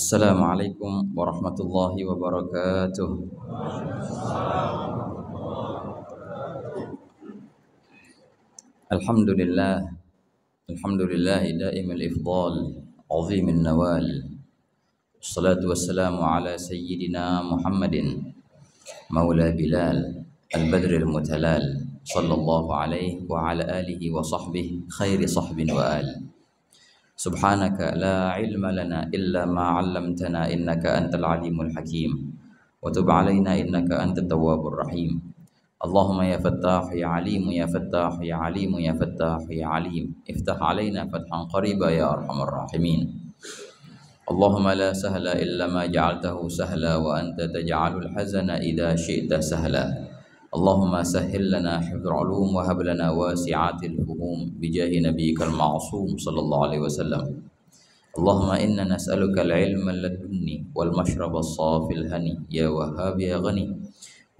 Assalamualaikum warahmatullahi wabarakatuh. Alhamdulillah, alhamdulillah daimil ifdal, azimin nawal. Wassalatu wassalamu ala sayyidina Muhammadin maula Bilal al-badril mutalal sallallahu alaihi wa ala alihi wa sahbihi khairi sahbin wa al. Subhanaka la ilma lana illa ma 'allamtana innaka antal alimul hakim wa tub 'alaina innaka antat tawwabur rahim. Allahumma ya fattah ya alim ya fattah ya alim ya fattah ya alim iftah 'alaina fathan qariba ya arhamar rahimin. Allahumma la sahla illa ma ja'altahu sahla wa anta taj'alul hazana idza syi'ta sahla. Allahumma sahhil lana hifdzal ulum wa hab lana wasi'atil fuhum bijahi nabiyyikal ma'sum sallallahu alaihi wasallam. Allahumma inna nas'aluka al-ilma ladunni wal mashraba as-safil hani ya wahhab ya ghani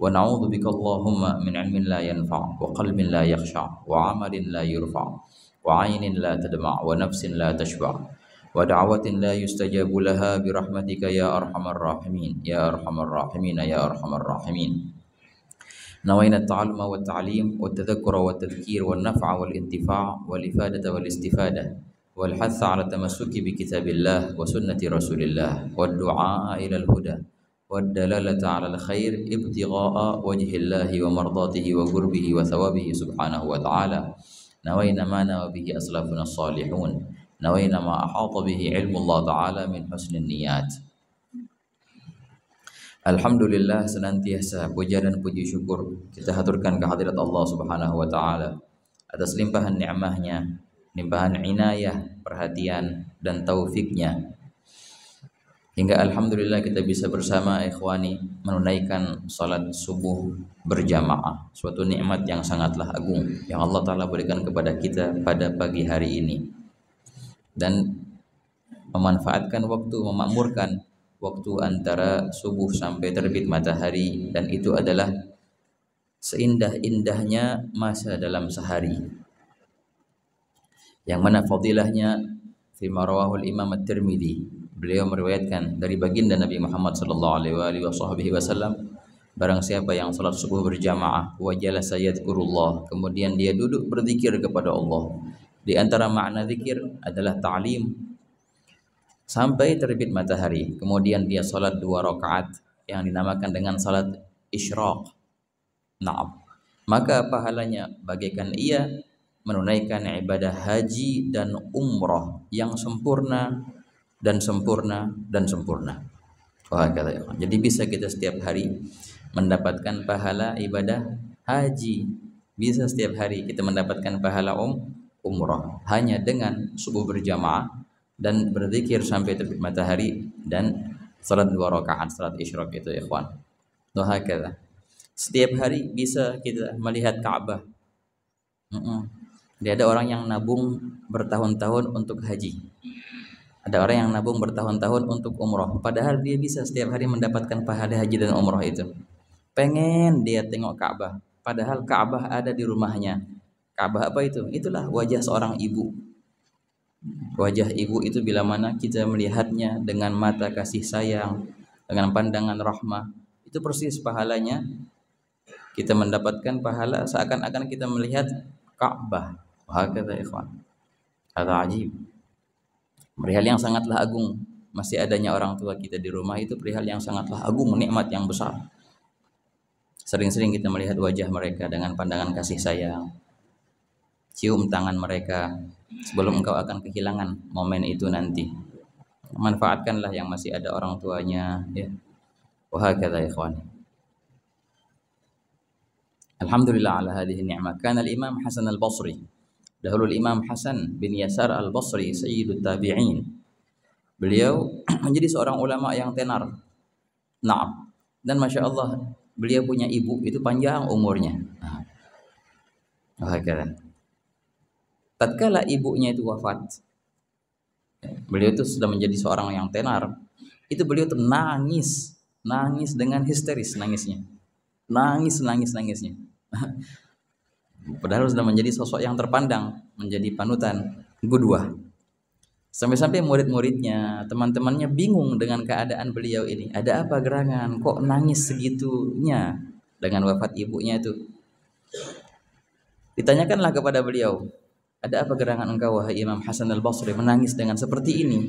wa na'udzu bika Allahumma min 'ilmin la yanfa' wa qalbin la yakhsha' wa 'amalin la yurfa' wa 'ainin la tadma' wa nafsin la tashba' wa da'watin la yustajabu laha bi rahmatika ya arhamar rahimin ya arhamar rahimin ya arhamar rahimin. نوينا التعلم والتعليم والتذكر والتذكير والنفع والانتفاع والإفادة والاستفادة والحث على التمسك بكتاب الله وسنة رسول الله والدعاء إلى الهدى والدلالة على الخير ابتغاء وجه الله ومرضاته وقربه وثوابه سبحانه وتعالى. نوينا ما نوى به أسلافنا الصالحون نوينا ما أحاط به علم الله تعالى من حسن النيات. Alhamdulillah, senantiasa puja dan puji syukur kita haturkan kehadirat Allah Subhanahu wa taala atas limpahan nikmahnya, limpahan inayah, perhatian dan taufiknya. Hingga alhamdulillah kita bisa bersama ikhwani menunaikan salat subuh berjamaah, suatu nikmat yang sangatlah agung yang Allah taala berikan kepada kita pada pagi hari ini. Dan memanfaatkan waktu, memakmurkan waktu antara subuh sampai terbit matahari, dan itu adalah seindah-indahnya masa dalam sehari, yang mana fadilahnya fi marawahul Imam At-Tirmidzi, beliau meriwayatkan dari baginda Nabi Muhammad sallallahu alaihi wasallam, barang siapa yang salat subuh berjamaah wa jalasa yadhkurullah, kemudian dia duduk berzikir kepada Allah. Di antara makna zikir adalah ta'lim sampai terbit matahari, kemudian dia salat 2 rakaat yang dinamakan dengan salat isyraq. Maka pahalanya bagaikan ia menunaikan ibadah haji dan umrah yang sempurna dan sempurna dan sempurna. Wah, kata ya. Jadi bisa kita setiap hari mendapatkan pahala ibadah haji, bisa setiap hari kita mendapatkan pahala umrah hanya dengan subuh berjamaah dan berzikir sampai terbit matahari dan salat 2 rakaat salat isyraq itu ya ikhwan. Wahakala. Setiap hari bisa kita melihat Ka'bah. Dia ada orang yang nabung bertahun-tahun untuk haji. Ada orang yang nabung bertahun-tahun untuk umrah. Padahal dia bisa setiap hari mendapatkan pahala haji dan umrah itu. Pengen dia tengok Ka'bah. Padahal Ka'bah ada di rumahnya. Ka'bah apa itu? Itulah wajah seorang ibu. Wajah ibu itu bila mana kita melihatnya dengan mata kasih sayang, dengan pandangan rahmah, itu persis pahalanya. Kita mendapatkan pahala seakan-akan kita melihat Ka'bah. Wahakata ikhwan. Ada ajib. Perihal yang sangatlah agung. Masih adanya orang tua kita di rumah itu perihal yang sangatlah agung, nikmat yang besar. Sering-sering kita melihat wajah mereka dengan pandangan kasih sayang. Cium tangan mereka sebelum engkau akan kehilangan momen itu nanti. Manfaatkanlah yang masih ada orang tuanya ya. Wahakadha ikhwani. Alhamdulillah ala hadhihi ni'mah. Kana al-Imam Hasan al-Basri. Dahulu Imam Hasan bin Yasar al-Basri sayyidut tabi'in. Beliau menjadi seorang ulama yang tenar. Dan Masya Allah, beliau punya ibu itu panjang umurnya. Wahakadha. Tatkala ibunya itu wafat, beliau itu sudah menjadi seorang yang tenar. Itu beliau tuh nangis dengan histeris nangisnya, nangisnya. Padahal sudah menjadi sosok yang terpandang, menjadi panutan, qudwah. Sampai-sampai murid-muridnya, teman-temannya bingung dengan keadaan beliau ini. Ada apa gerangan? Kok nangis segitunya dengan wafat ibunya itu? Ditanyakanlah kepada beliau, ada apa gerangan engkau wahai Imam Hasan al-Basri menangis dengan seperti ini?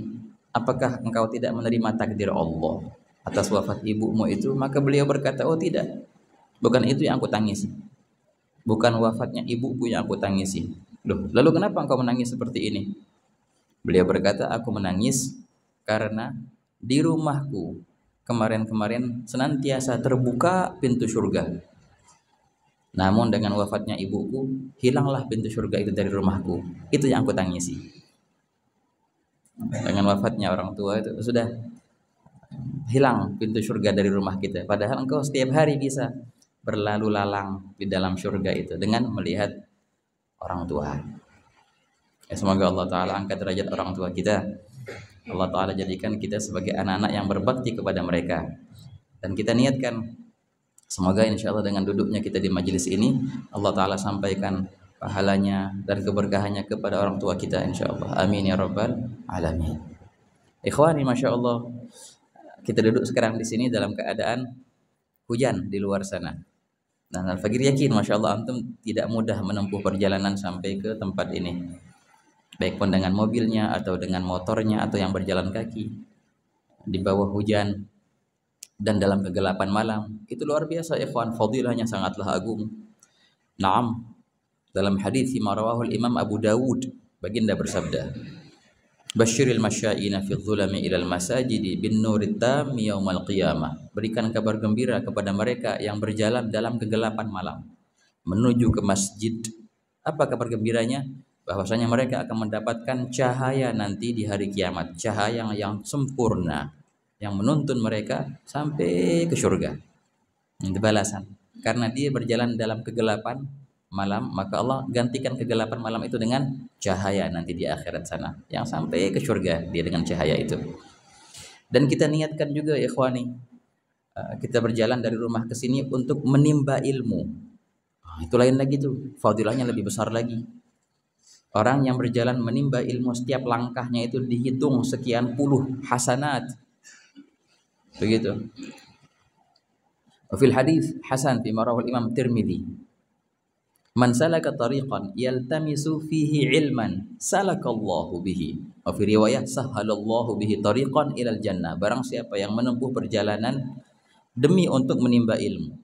Apakah engkau tidak menerima takdir Allah atas wafat ibumu itu? Maka beliau berkata, oh tidak, bukan itu yang aku tangisi. Bukan wafatnya ibuku yang aku tangisi. Loh, lalu kenapa engkau menangis seperti ini? Beliau berkata, aku menangis karena di rumahku kemarin-kemarin senantiasa terbuka pintu surga. Namun dengan wafatnya ibuku, hilanglah pintu surga itu dari rumahku. Itu yang aku tangisi. Dengan wafatnya orang tua itu sudah hilang pintu surga dari rumah kita. Padahal engkau setiap hari bisa berlalu lalang di dalam surga itu dengan melihat orang tua. Ya, semoga Allah Ta'ala angkat derajat orang tua kita. Allah Ta'ala jadikan kita sebagai anak-anak yang berbakti kepada mereka. Dan kita niatkan, semoga insya Allah dengan duduknya kita di majelis ini, Allah Ta'ala sampaikan pahalanya dan keberkahannya kepada orang tua kita insya Allah. Amin ya Rabbal Alamin. Ikhwani, Masya Allah, kita duduk sekarang di sini dalam keadaan hujan di luar sana. Dan Al-Fagir yakin, Masya Allah, antum tidak mudah menempuh perjalanan sampai ke tempat ini, baik pun dengan mobilnya atau dengan motornya atau yang berjalan kaki di bawah hujan dan dalam kegelapan malam. Itu luar biasa ikhwan, fadilahnya sangatlah agung. Naam, dalam hadis yang rawahu Imam Abu Dawud, baginda bersabda, Basyiril masyaina fi dhulami ilal masajidi bin nurit tam yaumal qiyamah. Berikan kabar gembira kepada mereka yang berjalan dalam kegelapan malam menuju ke masjid. Apa kabar gembiranya? Bahwasanya mereka akan mendapatkan cahaya nanti di hari kiamat, cahaya yang sempurna yang menuntun mereka sampai ke surga. Itu balasan. Karena dia berjalan dalam kegelapan malam, maka Allah gantikan kegelapan malam itu dengan cahaya nanti di akhirat sana yang sampai ke surga dia dengan cahaya itu. Dan kita niatkan juga ikhwani, kita berjalan dari rumah ke sini untuk menimba ilmu. Itu lain lagi tuh, fadilahnya lebih besar lagi. Orang yang berjalan menimba ilmu, setiap langkahnya itu dihitung sekian puluh hasanat. Begitu. Fil hadis hasan fi marawal Imam Tirmidzi, man salaka tariqan yaltamisu fihi ilman salakallahu bihi. Wa fi riwayah sahhalallahu bihi tariqan ilal jannah. Barang siapa yang menempuh perjalanan demi untuk menimba ilmu,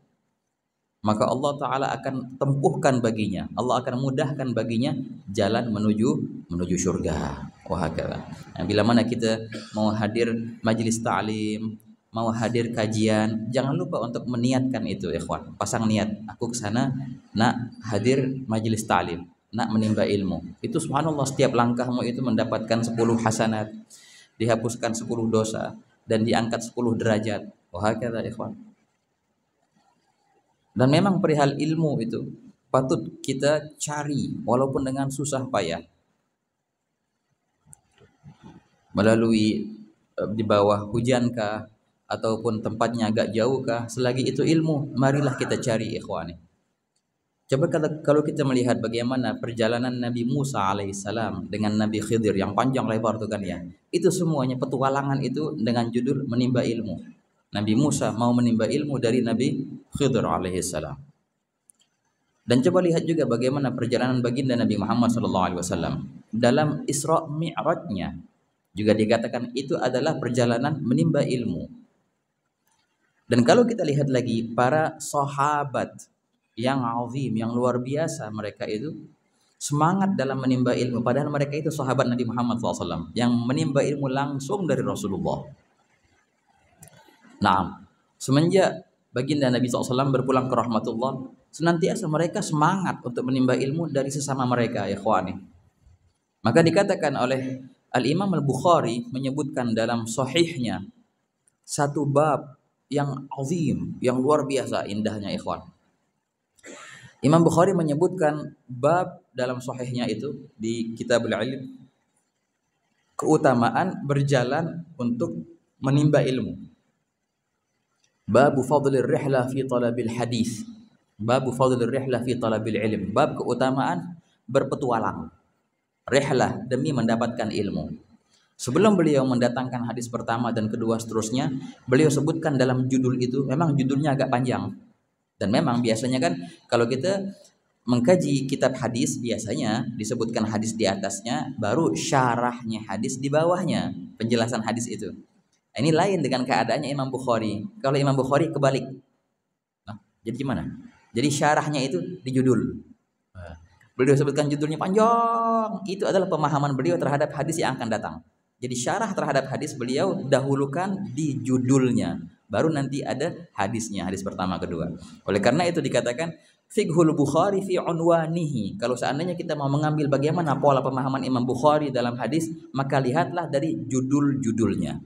maka Allah Ta'ala akan tempuhkan baginya, Allah akan mudahkan baginya jalan menuju surga. Wahakala. Nah, bila mana kita mau hadir majelis ta'lim, mau hadir kajian, jangan lupa untuk meniatkan itu ikhwan. Pasang niat, aku kesana nak hadir majelis ta'lim, nak menimba ilmu. Itu subhanallah, setiap langkahmu itu mendapatkan 10 hasanat, dihapuskan 10 dosa, dan diangkat 10 derajat. Wahakala ikhwan. Dan memang perihal ilmu itu patut kita cari walaupun dengan susah payah. Melalui di bawah hujankah ataupun tempatnya agak jauhkah, selagi itu ilmu, marilah kita cari ikhwani. Coba kalau kita melihat bagaimana perjalanan Nabi Musa alaihissalam dengan Nabi Khidir yang panjang lebar itu kan ya. Itu semuanya petualangan itu dengan judul menimba ilmu. Nabi Musa mau menimba ilmu dari Nabi Khidir alaihissalam. Dan coba lihat juga bagaimana perjalanan baginda Nabi Muhammad SAW dalam Isra Mi'rajnya, juga dikatakan itu adalah perjalanan menimba ilmu. Dan kalau kita lihat lagi para sahabat yang azim, yang luar biasa, mereka itu semangat dalam menimba ilmu, padahal mereka itu sahabat Nabi Muhammad SAW yang menimba ilmu langsung dari Rasulullah. Nah, semenjak baginda Nabi SAW berpulang ke rahmatullah, senantiasa mereka semangat untuk menimba ilmu dari sesama mereka, ya ikhwani. Maka dikatakan oleh Al-Imam Al-Bukhari menyebutkan dalam sahihnya satu bab yang azim, yang luar biasa indahnya ikhwan. Imam Bukhari menyebutkan bab dalam sahihnya itu di Kitabul Ilm, keutamaan berjalan untuk menimba ilmu. Babu fadlir rihlah fi talabil hadis. Babu fadlir rihlah fi talabil ilm. Bab keutamaan berpetualang. Rihlah demi mendapatkan ilmu. Sebelum beliau mendatangkan hadis pertama dan kedua seterusnya, beliau sebutkan dalam judul itu, memang judulnya agak panjang. Dan memang biasanya kan kalau kita mengkaji kitab hadis, biasanya disebutkan hadis di atasnya, baru syarahnya hadis di bawahnya, penjelasan hadis itu. Ini lain dengan keadaannya Imam Bukhari. Kalau Imam Bukhari kebalik. Nah, jadi gimana? Jadi syarahnya itu di judul. Beliau sebutkan judulnya panjang. Itu adalah pemahaman beliau terhadap hadis yang akan datang. Jadi syarah terhadap hadis beliau dahulukan di judulnya, baru nanti ada hadisnya, hadis pertama, kedua. Oleh karena itu dikatakan fiqhul Bukhari fi unwanihi. Kalau seandainya kita mau mengambil bagaimana pola pemahaman Imam Bukhari dalam hadis, maka lihatlah dari judul-judulnya.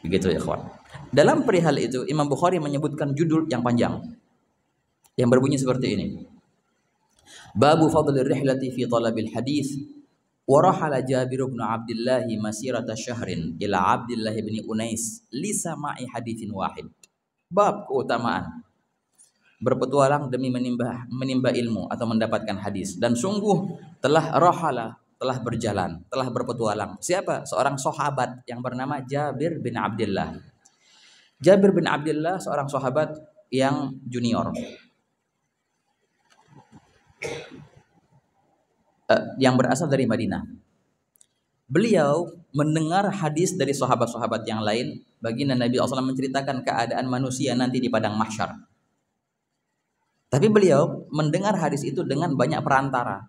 Begitu ya kawan. Dalam perihal itu Imam Bukhari menyebutkan judul yang panjang yang berbunyi seperti ini. Babu fadlir rihlati fi talabil hadis. Warahala Jabir bin Abdullah masirata syahrin ila Abdullah bin Unais li sama'i haditsin wahid. Bab keutamaan berpetualang demi menimba ilmu atau mendapatkan hadis, dan sungguh telah rahala, telah berjalan, telah berpetualang. Siapa? Seorang sahabat yang bernama Jabir bin Abdullah. Jabir bin Abdullah seorang sahabat yang junior, yang berasal dari Madinah. Beliau mendengar hadis dari sahabat-sahabat yang lain. Baginda Nabi SAW menceritakan keadaan manusia nanti di padang mahsyar. Tapi beliau mendengar hadis itu dengan banyak perantara.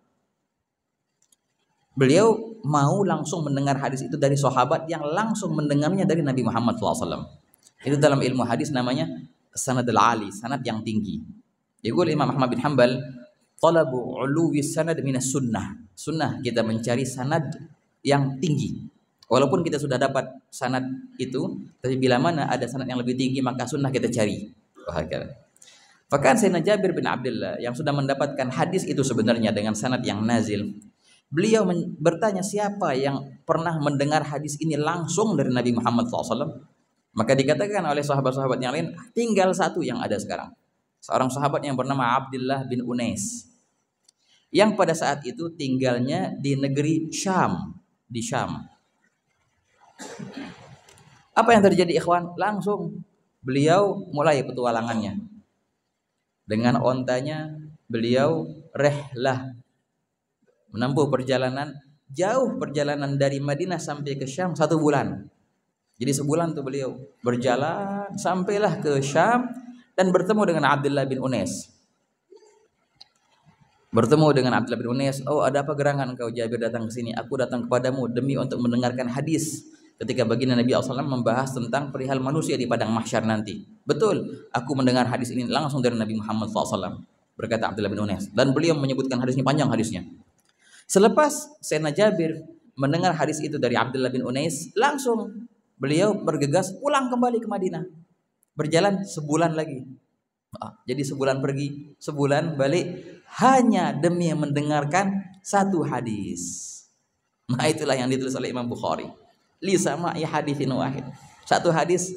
Beliau mau langsung mendengar hadis itu dari sahabat yang langsung mendengarnya dari Nabi Muhammad SAW. Itu dalam ilmu hadis namanya sanad al-ali, sanad yang tinggi. Yaqul Imam Ahmad bin Hanbal, talabu uluwi sanad minas sunnah. Sunnah kita mencari sanad yang tinggi. Walaupun kita sudah dapat sanad itu, tapi bila mana ada sanad yang lebih tinggi, maka sunnah kita cari. Bahkan Sayyidina Jabir bin Abdullah yang sudah mendapatkan hadis itu sebenarnya dengan sanad yang nazil, beliau bertanya siapa yang pernah mendengar hadis ini langsung dari Nabi Muhammad SAW. Maka dikatakan oleh sahabat-sahabat yang lain, tinggal satu yang ada sekarang. Seorang sahabat yang bernama Abdullah bin Unais, yang pada saat itu tinggalnya di negeri Syam, di Syam. Apa yang terjadi ikhwan? Langsung beliau mulai petualangannya. Dengan ontanya beliau rehlah, menempuh perjalanan jauh, perjalanan dari Madinah sampai ke Syam 1 bulan. Jadi sebulan tuh beliau berjalan sampailah ke Syam dan bertemu dengan Abdullah bin Unais. Bertemu dengan Abdullah bin Unais. Oh, ada apa gerangan engkau Jabir datang ke sini? Aku datang kepadamu demi untuk mendengarkan hadis ketika baginda Nabi SAW membahas tentang perihal manusia di padang mahsyar nanti. Betul, aku mendengar hadis ini langsung dari Nabi Muhammad SAW, berkata Abdullah bin Unais. Dan beliau menyebutkan hadisnya panjang hadisnya. Selepas Sayyidina Jabir mendengar hadis itu dari Abdullah bin Unais, langsung beliau bergegas pulang kembali ke Madinah. Berjalan sebulan lagi. Jadi sebulan pergi, sebulan balik, hanya demi mendengarkan 1 hadis. Nah, itulah yang ditulis oleh Imam Bukhari. Li sama'i haditsin wahid. 1 hadis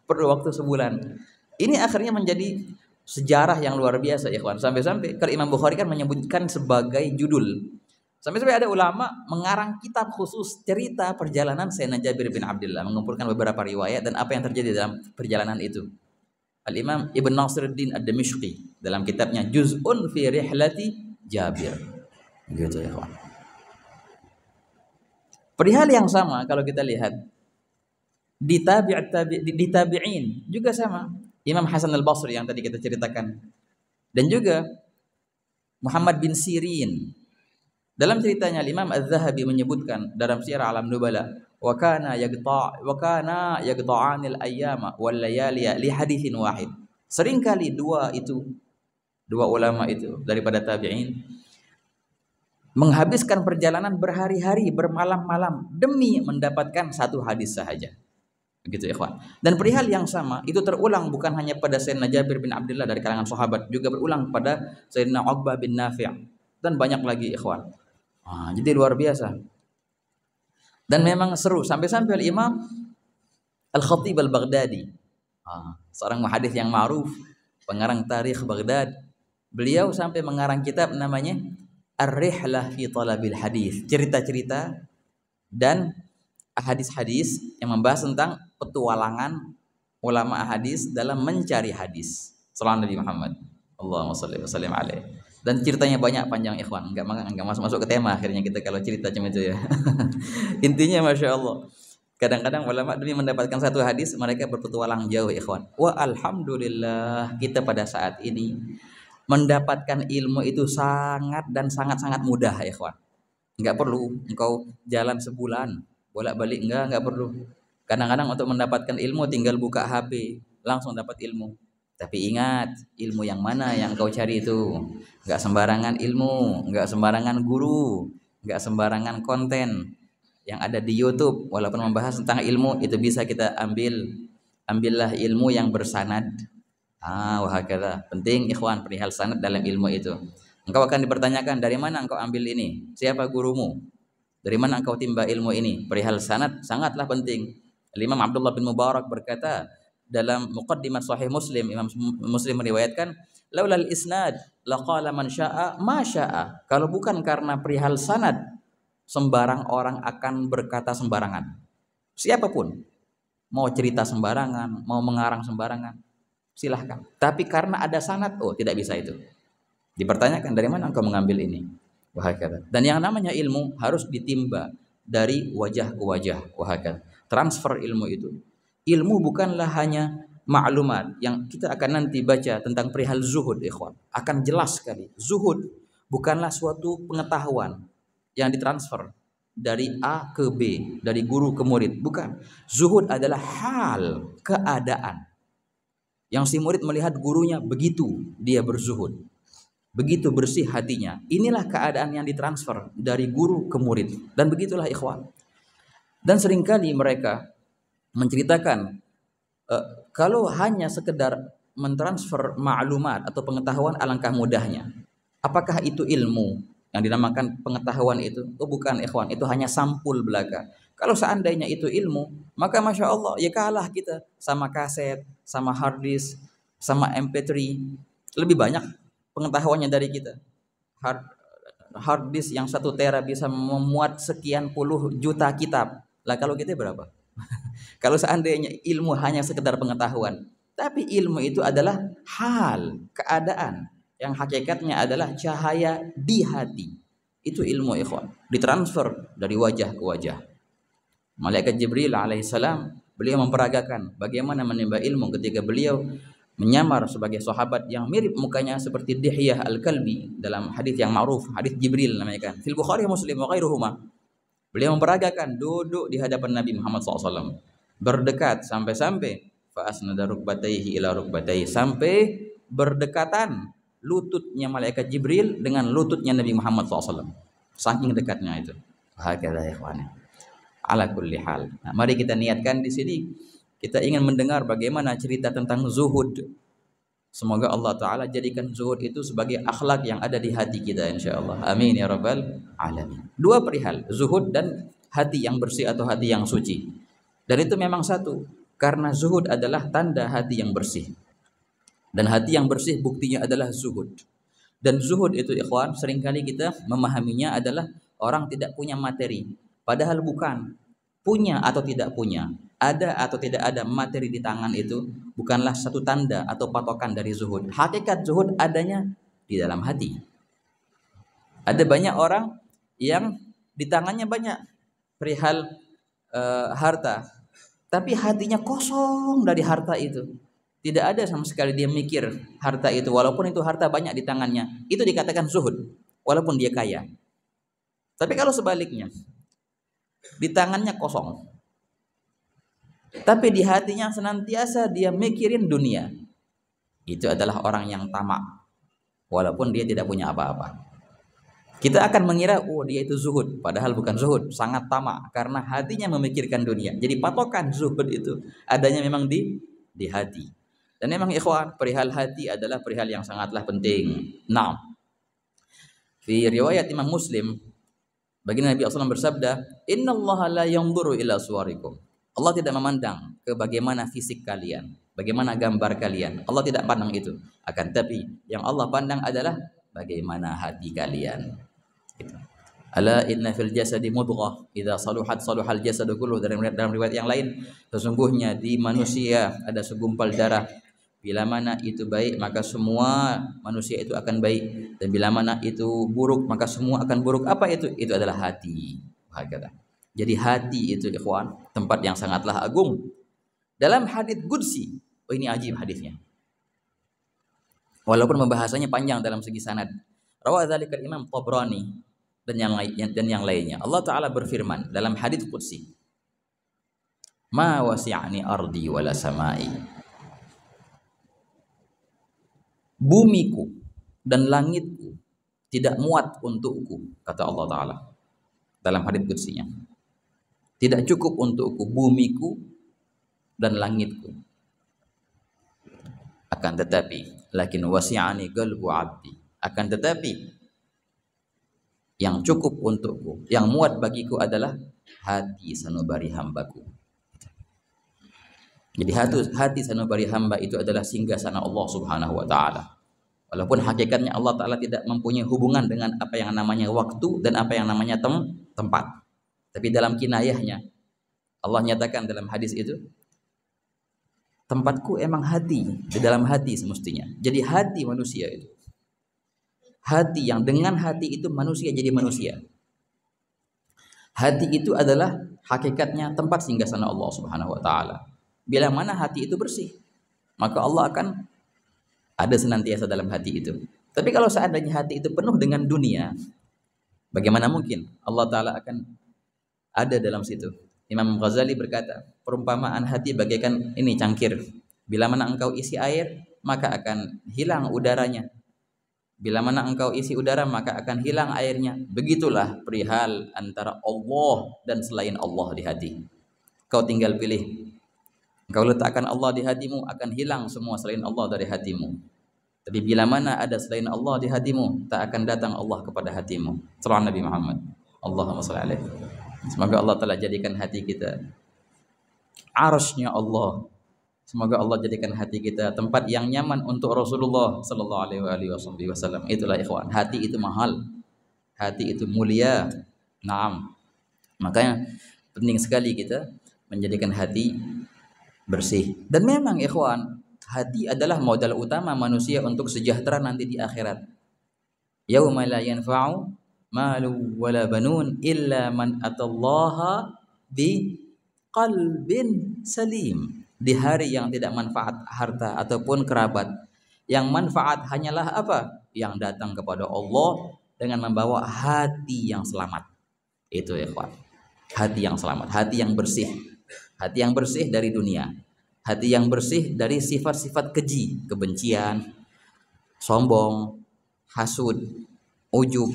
perlu waktu sebulan. Ini akhirnya menjadi sejarah yang luar biasa ya kawan. Sampai-sampai kalau Imam Bukhari kan menyebutkan sebagai judul. Sampai-sampai ada ulama mengarang kitab khusus cerita perjalanan Sayyidina Jabir bin Abdullah, mengumpulkan beberapa riwayat dan apa yang terjadi dalam perjalanan itu. Al-Imam Ibn Nasiruddin Ad-Damishqi dalam kitabnya Juz'un fi Rihlati Jabir. Gitu ya kawan. Perihal yang sama kalau kita lihat di tabi'in juga sama. Imam Hasan Al-Basri yang tadi kita ceritakan, dan juga Muhammad bin Sirin. Dalam ceritanya Imam Az-Zahabi menyebutkan dalam Syiar Alam Nubala, wa kana yaqta'anil ayyama wal layaliya li haditsin wahid. Seringkali dua ulama itu daripada tabi'in menghabiskan perjalanan berhari-hari, bermalam-malam demi mendapatkan 1 hadis sahaja. Begitu ikhwan. Dan perihal yang sama itu terulang bukan hanya pada Sayyidina Jabir bin Abdullah dari kalangan sahabat, juga berulang pada Sayyidina Uqbah bin Nafi' dan banyak lagi ikhwan. Jadi luar biasa. Dan memang seru sampai-sampai Imam Al-Khatib Al-Baghdadi, seorang muhadits yang ma'ruf, pengarang tarikh Baghdad, beliau sampai mengarang kitab namanya Ar-Rihlah fi Talabil Hadis, cerita-cerita dan hadis-hadis yang membahas tentang petualangan ulama hadis dalam mencari hadis. Sallallahu Nabi Muhammad. Allahumma shalli wa sallim alaihi. Dan ceritanya banyak panjang ikhwan, enggak masuk ke tema akhirnya kita kalau cerita cuma itu ya. Intinya Masya Allah, kadang-kadang ulama demi mendapatkan satu hadis mereka berpetualang jauh ikhwan. Wa alhamdulillah kita pada saat ini mendapatkan ilmu itu sangat dan sangat-sangat mudah ikhwan. Enggak perlu engkau jalan sebulan bolak-balik, enggak perlu. Kadang-kadang untuk mendapatkan ilmu tinggal buka HP langsung dapat ilmu. Tapi ingat, ilmu yang mana yang kau cari itu. Enggak sembarangan ilmu, enggak sembarangan guru, enggak sembarangan konten yang ada di YouTube. Walaupun membahas tentang ilmu, itu bisa kita ambillah ilmu yang bersanad. Wahakala. Penting ikhwan perihal sanad dalam ilmu itu. Engkau akan dipertanyakan, dari mana engkau ambil ini? Siapa gurumu? Dari mana engkau timba ilmu ini? Perihal sanad sangatlah penting. Imam Abdullah bin Mubarak berkata dalam Muqaddimah Sahih Muslim, Imam Muslim meriwayatkan, laulal isnad laqala man syaa ma syaa. Kalau bukan karena perihal sanad, sembarang orang akan berkata sembarangan. Siapapun mau cerita sembarangan, mau mengarang sembarangan, silahkan. Tapi karena ada sanad, tidak bisa itu. Dipertanyakan, dari mana engkau mengambil ini? Wahakala. Dan yang namanya ilmu harus ditimba dari wajah ke wajah. Wahakala. Transfer ilmu itu. Ilmu bukanlah hanya maklumat yang kita akan nanti baca tentang perihal zuhud ikhwan. Akan jelas sekali. Zuhud bukanlah suatu pengetahuan yang ditransfer dari A ke B, dari guru ke murid. Bukan. Zuhud adalah hal, keadaan. Yang si murid melihat gurunya begitu, dia berzuhud. Begitu bersih hatinya. Inilah keadaan yang ditransfer dari guru ke murid. Dan begitulah ikhwan. Dan seringkali mereka menceritakan kalau hanya sekedar mentransfer maklumat atau pengetahuan alangkah mudahnya. Apakah itu ilmu yang dinamakan pengetahuan itu? Bukan ikhwan, itu hanya sampul belaka. Kalau seandainya itu ilmu, maka Masya Allah ya kalah kita sama kaset, sama hard disk, sama MP3. Lebih banyak pengetahuannya dari kita. Hard disk yang 1 tera bisa memuat sekian puluh juta kitab. Lah kalau kita berapa? Kalau seandainya ilmu hanya sekedar pengetahuan, tapi ilmu itu adalah hal, keadaan yang hakikatnya adalah cahaya di hati. Itu ilmu ikhwan, ditransfer dari wajah ke wajah. Malaikat Jibril alaihissalam, beliau memperagakan bagaimana menimba ilmu ketika beliau menyamar sebagai sahabat yang mirip mukanya seperti Dihyah Al-Kalbi dalam hadis yang ma'ruf, hadis Jibril namanya kan. Fil Bukhari Muslim wa ghairuhuma. Beliau memperagakan duduk di hadapan Nabi Muhammad SAW, berdekat sampai fa'asnada rukbatayhi ila rukbatayhi, sampai berdekatan lututnya malaikat Jibril dengan lututnya Nabi Muhammad SAW. Saking dekatnya itu. Hakadha ya ikhwan. Ala kulli hal. Nah, mari kita niatkan di sini kita ingin mendengar bagaimana cerita tentang zuhud. Semoga Allah Ta'ala jadikan zuhud itu sebagai akhlak yang ada di hati kita insyaAllah. Amin ya rabbal alamin. Dua perihal, zuhud dan hati yang bersih atau hati yang suci. Dan itu memang satu, karena zuhud adalah tanda hati yang bersih. Dan hati yang bersih buktinya adalah zuhud. Dan zuhud itu ikhwan, seringkali kita memahaminya adalah orang tidak punya materi. Padahal bukan. Punya atau tidak punya, ada atau tidak ada materi di tangan itu bukanlah satu tanda atau patokan dari zuhud. Hakikat zuhud adanya di dalam hati. Ada banyak orang yang di tangannya banyak perihal harta, tapi hatinya kosong dari harta itu. Tidak ada sama sekali dia mikir harta itu, walaupun itu harta banyak di tangannya. Itu dikatakan zuhud, walaupun dia kaya. Tapi kalau sebaliknya, di tangannya kosong, tapi di hatinya senantiasa dia mikirin dunia, itu adalah orang yang tamak, walaupun dia tidak punya apa-apa. Kita akan mengira, dia itu zuhud, padahal bukan zuhud, sangat tamak, karena hatinya memikirkan dunia. Jadi patokan zuhud itu adanya memang di hati. Dan memang ikhwan, perihal hati adalah perihal yang sangatlah penting. Nah, di riwayat Imam Muslim, baginda Nabi SAW bersabda, Innallaha la yanzuru ila suwarikum. Allah tidak memandang ke bagaimana fisik kalian, bagaimana gambar kalian. Allah tidak pandang itu. Akan tapi yang Allah pandang adalah bagaimana hati kalian. Gitu. Ala inna fil jasadi mudghah idza saluhat saluhal jasadu kulluh. Dalam riwayat yang lain, sesungguhnya di manusia ada segumpal darah. Bila mana itu baik maka semua manusia itu akan baik, dan bila mana itu buruk maka semua akan buruk. Apa itu? Itu adalah hati. Hakata. Jadi hati itu ikhwan tempat yang sangatlah agung. Dalam hadits qudsi, oh ini ajib hadisnya. Walaupun pembahasannya panjang dalam segi sanad. Rawa dzalikal Imam Tabrani dan yang lainnya. Allah Taala berfirman dalam hadits qudsi, "Ma wasi'ani ardi wala samai." Bumiku dan langitku tidak muat untukku, kata Allah Ta'ala dalam hadits qudsinya. Tidak cukup untukku bumiku dan langitku. Akan tetapi, lakin wasi'ani qalbu 'abdi. Akan tetapi yang cukup untukku, yang muat bagiku adalah hati sanubari hambaku. Jadi hati sanubari hamba itu adalah singgasana Allah Subhanahu wa taala. Walaupun hakikatnya Allah Taala tidak mempunyai hubungan dengan apa yang namanya waktu dan apa yang namanya tempat. Tapi dalam kinayahnya Allah nyatakan dalam hadis itu, tempatku emang hati, di dalam hati semestinya. Jadi hati manusia itu. Hati yang dengan hati itu manusia jadi manusia. Hati itu adalah hakikatnya tempat singgasana Allah Subhanahu wa taala. Bila mana hati itu bersih, maka Allah akan ada senantiasa dalam hati itu. Tapi kalau seandainya hati itu penuh dengan dunia, bagaimana mungkin Allah Ta'ala akan ada dalam situ? Imam Ghazali berkata, perumpamaan hati bagaikan ini cangkir. Bila mana engkau isi air, maka akan hilang udaranya. Bila mana engkau isi udara, maka akan hilang airnya. Begitulah perihal antara Allah dan selain Allah di hati. Kau tinggal pilih. Engkau letakkan Allah di hatimu, akan hilang semua selain Allah dari hatimu. Tapi bila mana ada selain Allah di hatimu, tak akan datang Allah kepada hatimu. Sallallahu Nabi Muhammad. Allahumma shalli alaihi. Semoga Allah telah jadikan hati kita arsy-Nya Allah. Semoga Allah jadikan hati kita tempat yang nyaman untuk Rasulullah sallallahu alaihi wasallam. Itulah ikhwan, hati itu mahal. Hati itu mulia. Naam. Makanya penting sekali kita menjadikan hati bersih. Dan memang ikhwan, hati adalah modal utama manusia untuk sejahtera nanti di akhirat. Yauma la yanfa'u malu wala banun illa man atallaha bi qalbin salim. Di hari yang tidak manfaat harta ataupun kerabat. Yang manfaat hanyalah apa? Yang datang kepada Allah dengan membawa hati yang selamat. Itu ikhwan. Hati yang selamat, hati yang bersih. Hati yang bersih dari dunia. Hati yang bersih dari sifat-sifat keji, kebencian, sombong, hasud, ujub.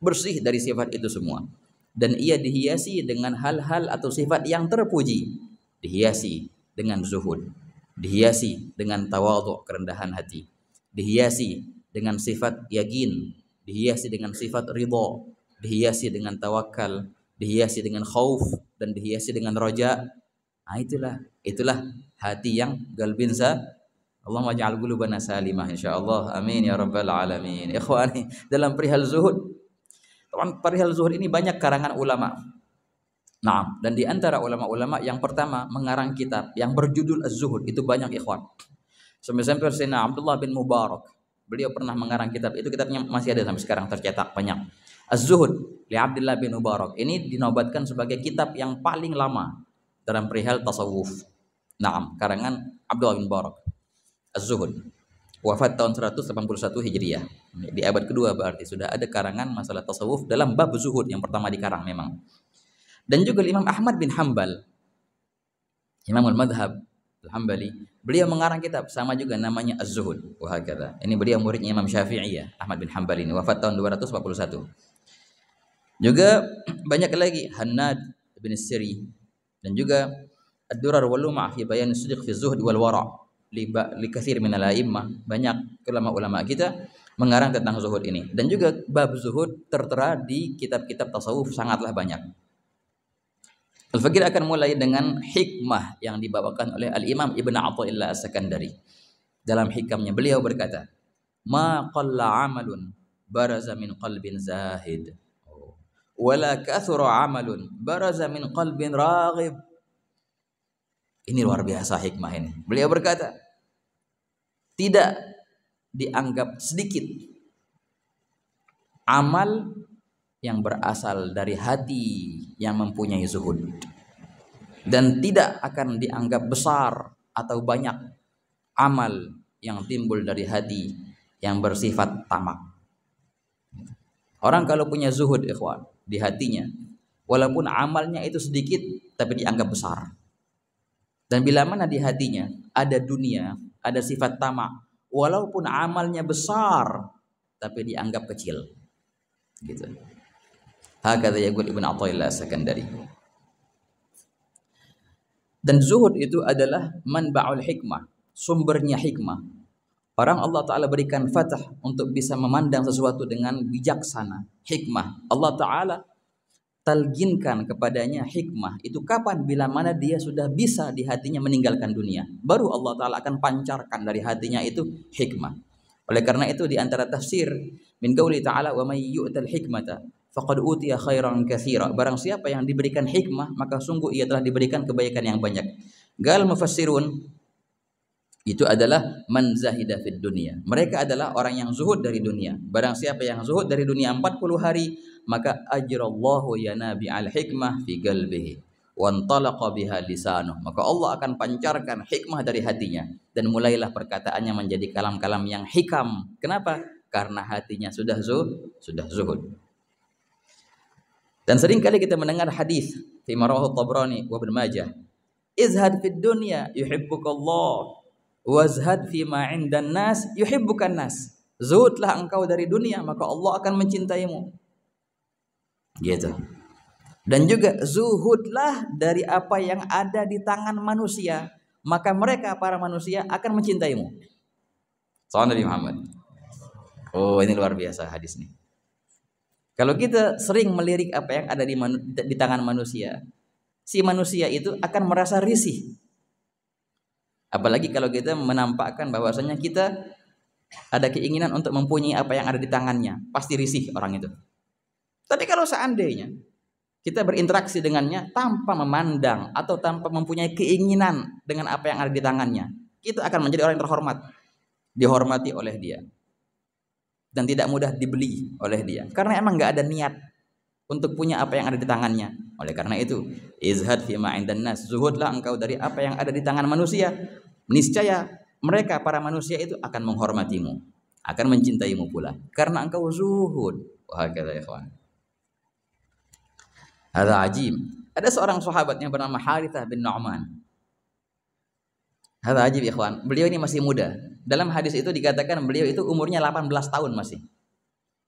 Bersih dari sifat itu semua. Dan ia dihiasi dengan hal-hal atau sifat yang terpuji. Dihiasi dengan zuhud. Dihiasi dengan tawadhu, kerendahan hati. Dihiasi dengan sifat yakin. Dihiasi dengan sifat ridha. Dihiasi dengan tawakal. Dihiasi dengan khauf. Dan dihiasi dengan roja. Nah, itulah hati yang galbin Allahumma ja'al qulubana salimah insyaallah. Amin ya rabbal alamin. Ikhwani, dalam perihal zuhud, perihal zuhud ini banyak karangan ulama. Nah, dan di antara ulama-ulama yang pertama mengarang kitab yang berjudul Az-Zuhud itu banyak ikhwan. Sampai-sampai Sayyidina Abdullah bin Mubarak, beliau pernah mengarang kitab. Itu kitabnya masih ada sampai sekarang tercetak banyak. Az-Zuhud li Abdullah bin Mubarak. Ini dinobatkan sebagai kitab yang paling lama dalam perihal tasawuf. Naam, karangan Abdullah bin Mubarak. Az-Zuhud. Wafat tahun 181 Hijriah. Di abad kedua berarti sudah ada karangan masalah tasawuf dalam bab zuhud yang pertama dikarang memang. Dan juga Imam Ahmad bin Hanbal, Imamul Madhab Al-Hambali, beliau mengarang kitab sama juga namanya Az-Zuhud. Wahakala. Ini beliau muridnya Imam Syafi'i ya, Ahmad bin Hanbal ini wafat tahun 241. Juga banyak lagi Hannad bin Siri dan juga Ad-Durar wal Lum'ah fi bayan as-sidq fi az-zuhd wal wara' li katsir min al-a'immah. Banyak ulama-ulama kita mengarang tentang zuhud ini. Dan juga bab zuhud tertera di kitab-kitab tasawuf sangatlah banyak. Al-Fakir akan mulai dengan hikmah yang dibawakan oleh Al-Imam Ibn Athaillah As-Sakandari. Dalam hikamnya beliau berkata, "Ma qalla 'amalun baraza min qalbin zahid, wala kathura amalun baraza min qalbin raghib. Ini luar biasa hikmah ini. Beliau berkata, tidak dianggap sedikit amal yang berasal dari hati yang mempunyai zuhud, dan tidak akan dianggap besar atau banyak amal yang timbul dari hati yang bersifat tamak. Orang kalau punya zuhud ikhwan di hatinya, walaupun amalnya itu sedikit tapi dianggap besar. Dan bila mana di hatinya ada dunia, ada sifat tamak, walaupun amalnya besar tapi dianggap kecil. Gitu. Hakadha yaqul Ibnu Athaillah As-Sakandari. Dan zuhud itu adalah manba'ul hikmah, sumbernya hikmah. Orang Allah Ta'ala berikan fatah untuk bisa memandang sesuatu dengan bijaksana, hikmah. Allah Ta'ala talginkan kepadanya hikmah. Itu kapan? Bila mana dia sudah bisa di hatinya meninggalkan dunia. Baru Allah Ta'ala akan pancarkan dari hatinya itu hikmah. Oleh karena itu di antara tafsir min qauli ta'ala wa may yu'tal hikmata faqad utiya khairan katsira. Barang siapa yang diberikan hikmah, maka sungguh ia telah diberikan kebaikan yang banyak. Gal mufassirun, itu adalah man zahida fid dunya. Mereka adalah orang yang zuhud dari dunia. Barang siapa yang zuhud dari dunia 40 hari, maka ajrallahu yanabi al hikmah fi qalbihi wa antalaqa biha lisanuh. Maka Allah akan pancarkan hikmah dari hatinya dan mulailah perkataannya menjadi kalam-kalam yang hikam. Kenapa? Karena hatinya sudah zuhud. Dan sering kali kita mendengar hadis fi marawahu Tabrani wa Ibnu Majah, izhad fid dunya yuhibbukallah wazhad fi ma 'indan nas yuhibbukan nas. Zuhudlah engkau dari dunia, maka Allah akan mencintaimu. Gitu. Dan juga zuhudlah dari apa yang ada di tangan manusia, maka mereka para manusia akan mencintaimu. Sallallahu Nabi Muhammad. Oh, ini luar biasa hadis ini. Kalau kita sering melirik apa yang ada di tangan manusia, si manusia itu akan merasa risih. Apalagi kalau kita menampakkan bahwasanya kita ada keinginan untuk mempunyai apa yang ada di tangannya, pasti risih orang itu. Tapi kalau seandainya kita berinteraksi dengannya tanpa memandang atau tanpa mempunyai keinginan dengan apa yang ada di tangannya, kita akan menjadi orang yang terhormat, dihormati oleh dia, dan tidak mudah dibeli oleh dia, karena emang nggak ada niat untuk punya apa yang ada di tangannya. Oleh karena itu, izhad fi ma 'indan nas, zuhudlah engkau dari apa yang ada di tangan manusia. Niscaya mereka para manusia itu akan menghormatimu, akan mencintaimu pula, karena engkau zuhud. Wah, kata ikhwan. Ada ajib. Ada seorang sahabat yang bernama Harithah bin Nu'man. Ada ajib ikhwan. Beliau ini masih muda. Dalam hadis itu dikatakan beliau itu umurnya 18 tahun masih.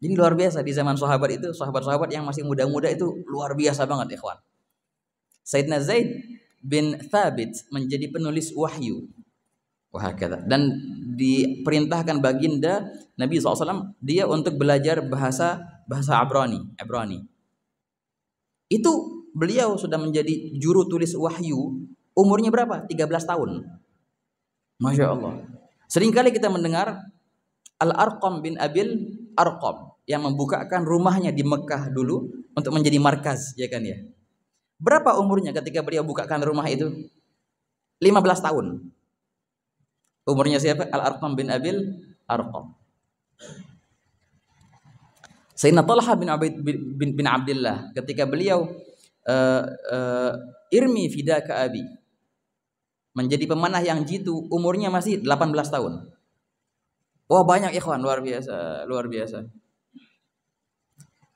Jadi luar biasa di zaman sahabat itu, sahabat-sahabat yang masih muda-muda itu luar biasa banget ikhwan. Sayyidina Zaid bin Thabit menjadi penulis wahyu. Wah, kata. Dan diperintahkan baginda Nabi SAW dia untuk belajar bahasa Ibrani. Itu beliau sudah menjadi juru tulis wahyu, umurnya berapa? 13 tahun. Masya Allah. Seringkali kita mendengar Al-Arqam bin Abil Arqam yang membukakan rumahnya di Mekah dulu untuk menjadi markaz, ya kan ya. Berapa umurnya ketika beliau bukakan rumah itu? 15 tahun. Umurnya siapa? Al-Arqam bin Abil Arqam. Sayyidina Talha bin Abdullah ketika beliau irmi fidaka abi, menjadi pemanah yang jitu, umurnya masih 18 tahun. Wah, banyak ikhwan, luar biasa.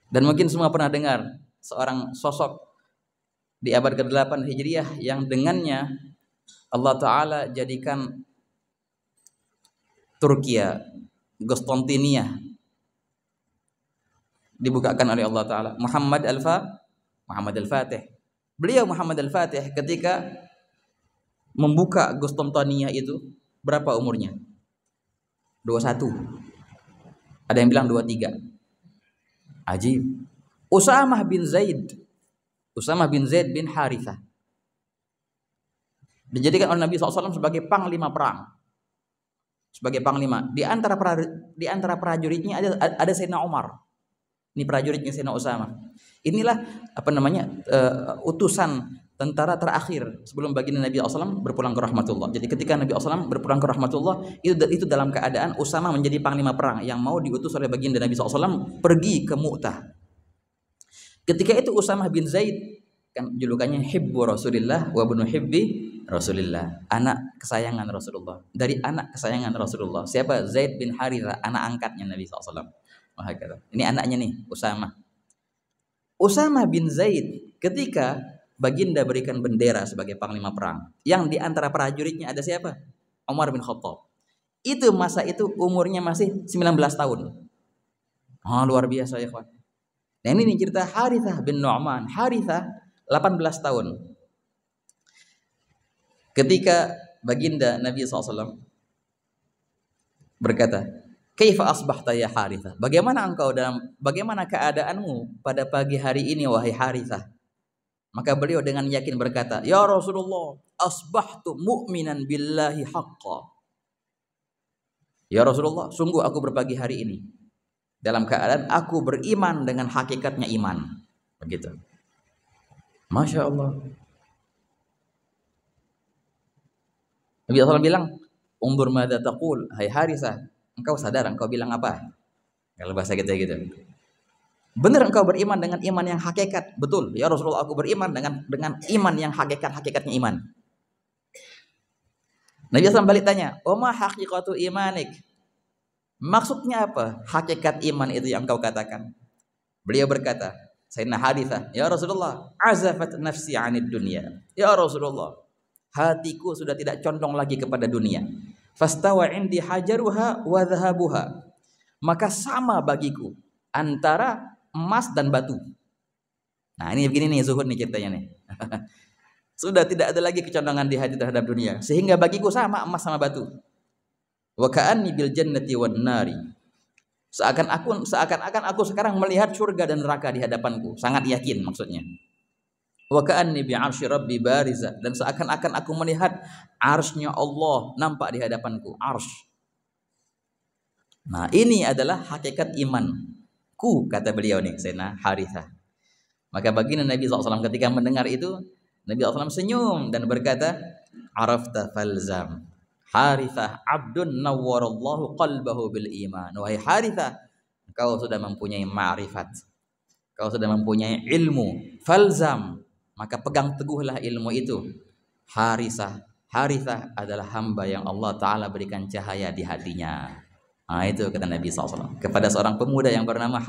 Dan mungkin semua pernah dengar seorang sosok di abad ke-8 Hijriah yang dengannya Allah Ta'ala jadikan Turkiya, Konstantinia dibukakan oleh Allah Ta'ala. Muhammad Al-Fatih. Beliau Muhammad Al-Fatih ketika membuka Konstantinia itu berapa umurnya? 21. Ada yang bilang 23. Ajib. Usamah bin Zaid bin Harithah dijadikan oleh Nabi SAW sebagai panglima perang. Sebagai panglima. Di antara prajuritnya ada Sayyidina Umar. Ini prajuritnya Sayyidina Usamah. Inilah utusan tentara terakhir sebelum baginda Nabi SAW berpulang ke rahmatullah. Jadi ketika Nabi SAW berpulang ke rahmatullah, itu dalam keadaan Usamah menjadi panglima perang yang mau diutus oleh baginda Nabi SAW pergi ke Mu'tah. Ketika itu Usamah bin Zaid, kan julukannya Hibbu Rasulillah wa ibnu Hibbi Rasulillah, anak kesayangan Rasulullah, dari anak kesayangan Rasulullah. Siapa? Zaid bin Harithah, anak angkatnya Nabi SAW. Ini anaknya nih, Usamah. Usamah bin Zaid, ketika baginda berikan bendera sebagai panglima perang, yang di antara prajuritnya ada siapa? Umar bin Khattab. Itu masa itu umurnya masih 19 tahun. Luar biasa ya kawan. Nah ini nih cerita Harithah bin Nu'man. Harithah 18 tahun. Ketika baginda Nabi SAW berkata, "Kaifa asbahta ya Harithah?" Bagaimana keadaanmu pada pagi hari ini wahai Harithah? Maka beliau dengan yakin berkata, "Ya Rasulullah, asbahtu mu'minan billahi haqqa." Ya Rasulullah, sungguh aku berpagi hari ini dalam keadaan aku beriman dengan hakikatnya iman. Begitu. Masya Allah. Nabi SAW bilang, "Undur madza taqul, hai Harithah, engkau sadar engkau bilang apa?" Kalau bahasa kita gitu. Benar engkau beriman dengan iman yang hakikat? Betul. Ya Rasulullah, aku beriman dengan iman yang hakikatnya iman. Nabi SAW balik tanya, "Wa ma haqiqatu imanik?" Maksudnya apa? Hakikat iman itu yang engkau katakan. Beliau berkata, Sayyidina Harithah, "Ya Rasulullah, azafat nafsi 'anid dunya." Ya Rasulullah, hatiku sudah tidak condong lagi kepada dunia. Fastawa indi hajaruha wa dhahabuha. Maka sama bagiku antara emas dan batu. Nah, ini begini nih zuhud nih ceritanya nih. Sudah tidak ada lagi kecondongan di hati terhadap dunia, sehingga bagiku sama emas sama batu. Wa ka'anni bil jannati wan nari. Seakan-akan aku sekarang melihat surga dan neraka di hadapanku. Sangat yakin maksudnya. Wa ka'anni bi 'arsy rabbi bariza, dan seakan-akan aku melihat arsy-Nya Allah nampak di hadapanku, arsy. Nah, ini adalah hakikat imanku, kata beliau nih, Sayyidina Harithah. Maka baginda Nabi SAW ketika mendengar itu, Nabi SAW senyum dan berkata, "Arafta falzam. Harithah abdun nawwarallahu qalbahu bil iman." Wahai Harithah, kau sudah mempunyai ma'rifat, kau sudah mempunyai ilmu, falzam, maka pegang teguhlah ilmu itu. Harithah adalah hamba yang Allah Ta'ala berikan cahaya di hatinya. Nah, itu kata Nabi SAW kepada seorang pemuda yang bernama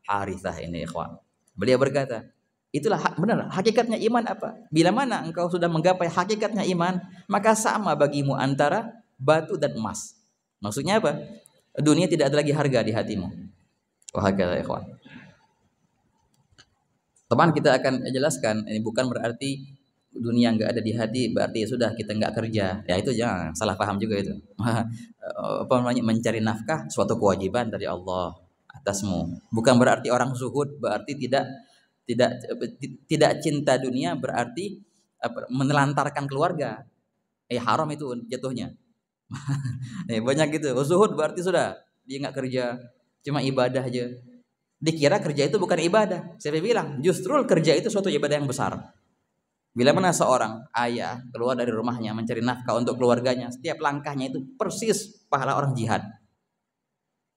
Harithah ini, ikhwan. Beliau berkata, itulah benar hakikatnya iman apa? Bila mana engkau sudah menggapai hakikatnya iman, maka sama bagimu antara batu dan emas. Maksudnya apa? Dunia tidak ada lagi harga di hatimu. Wahakala ikhwan. Teman, kita akan jelaskan, ini bukan berarti dunia nggak ada di hati berarti sudah kita nggak kerja. Ya itu jangan salah paham juga itu. Apa namanya, mencari nafkah suatu kewajiban dari Allah atasmu. Bukan berarti orang zuhud berarti tidak cinta dunia, berarti menelantarkan keluarga. Haram itu jatuhnya. Banyak gitu. Zuhud berarti sudah dia nggak kerja, cuma ibadah aja. Dikira kerja itu bukan ibadah. Saya bilang justru kerja itu suatu ibadah yang besar. Bila mana seorang ayah keluar dari rumahnya mencari nafkah untuk keluarganya, setiap langkahnya itu persis pahala orang jihad.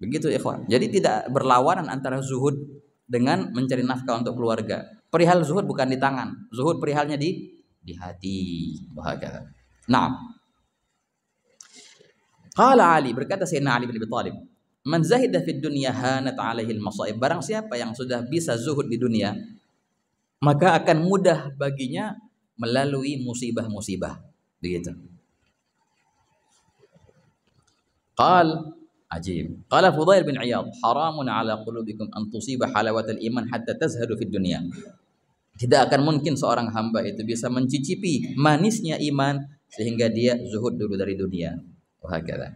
Begitu ikhwan. Jadi tidak berlawanan antara zuhud dengan mencari nafkah untuk keluarga. Perihal zuhud bukan di tangan, zuhud perihalnya di hati. Bahagia. Nah, qala Ali, berkata Sayyidina Ali bin Abi Thalib, "Man zahida fid dunya hanat 'alaihi al-masaib." Barang siapa yang sudah bisa zuhud di dunia, maka akan mudah baginya melalui musibah-musibah. Begitu. Ajib. Qala Fudail bin Iyad, "Haramun 'ala qulubikum an tusiba halawatal iman hatta tazhadu fid dunya." Tidak akan mungkin seorang hamba itu bisa mencicipi manisnya iman sehingga dia zuhud dulu dari dunia. Wahakala.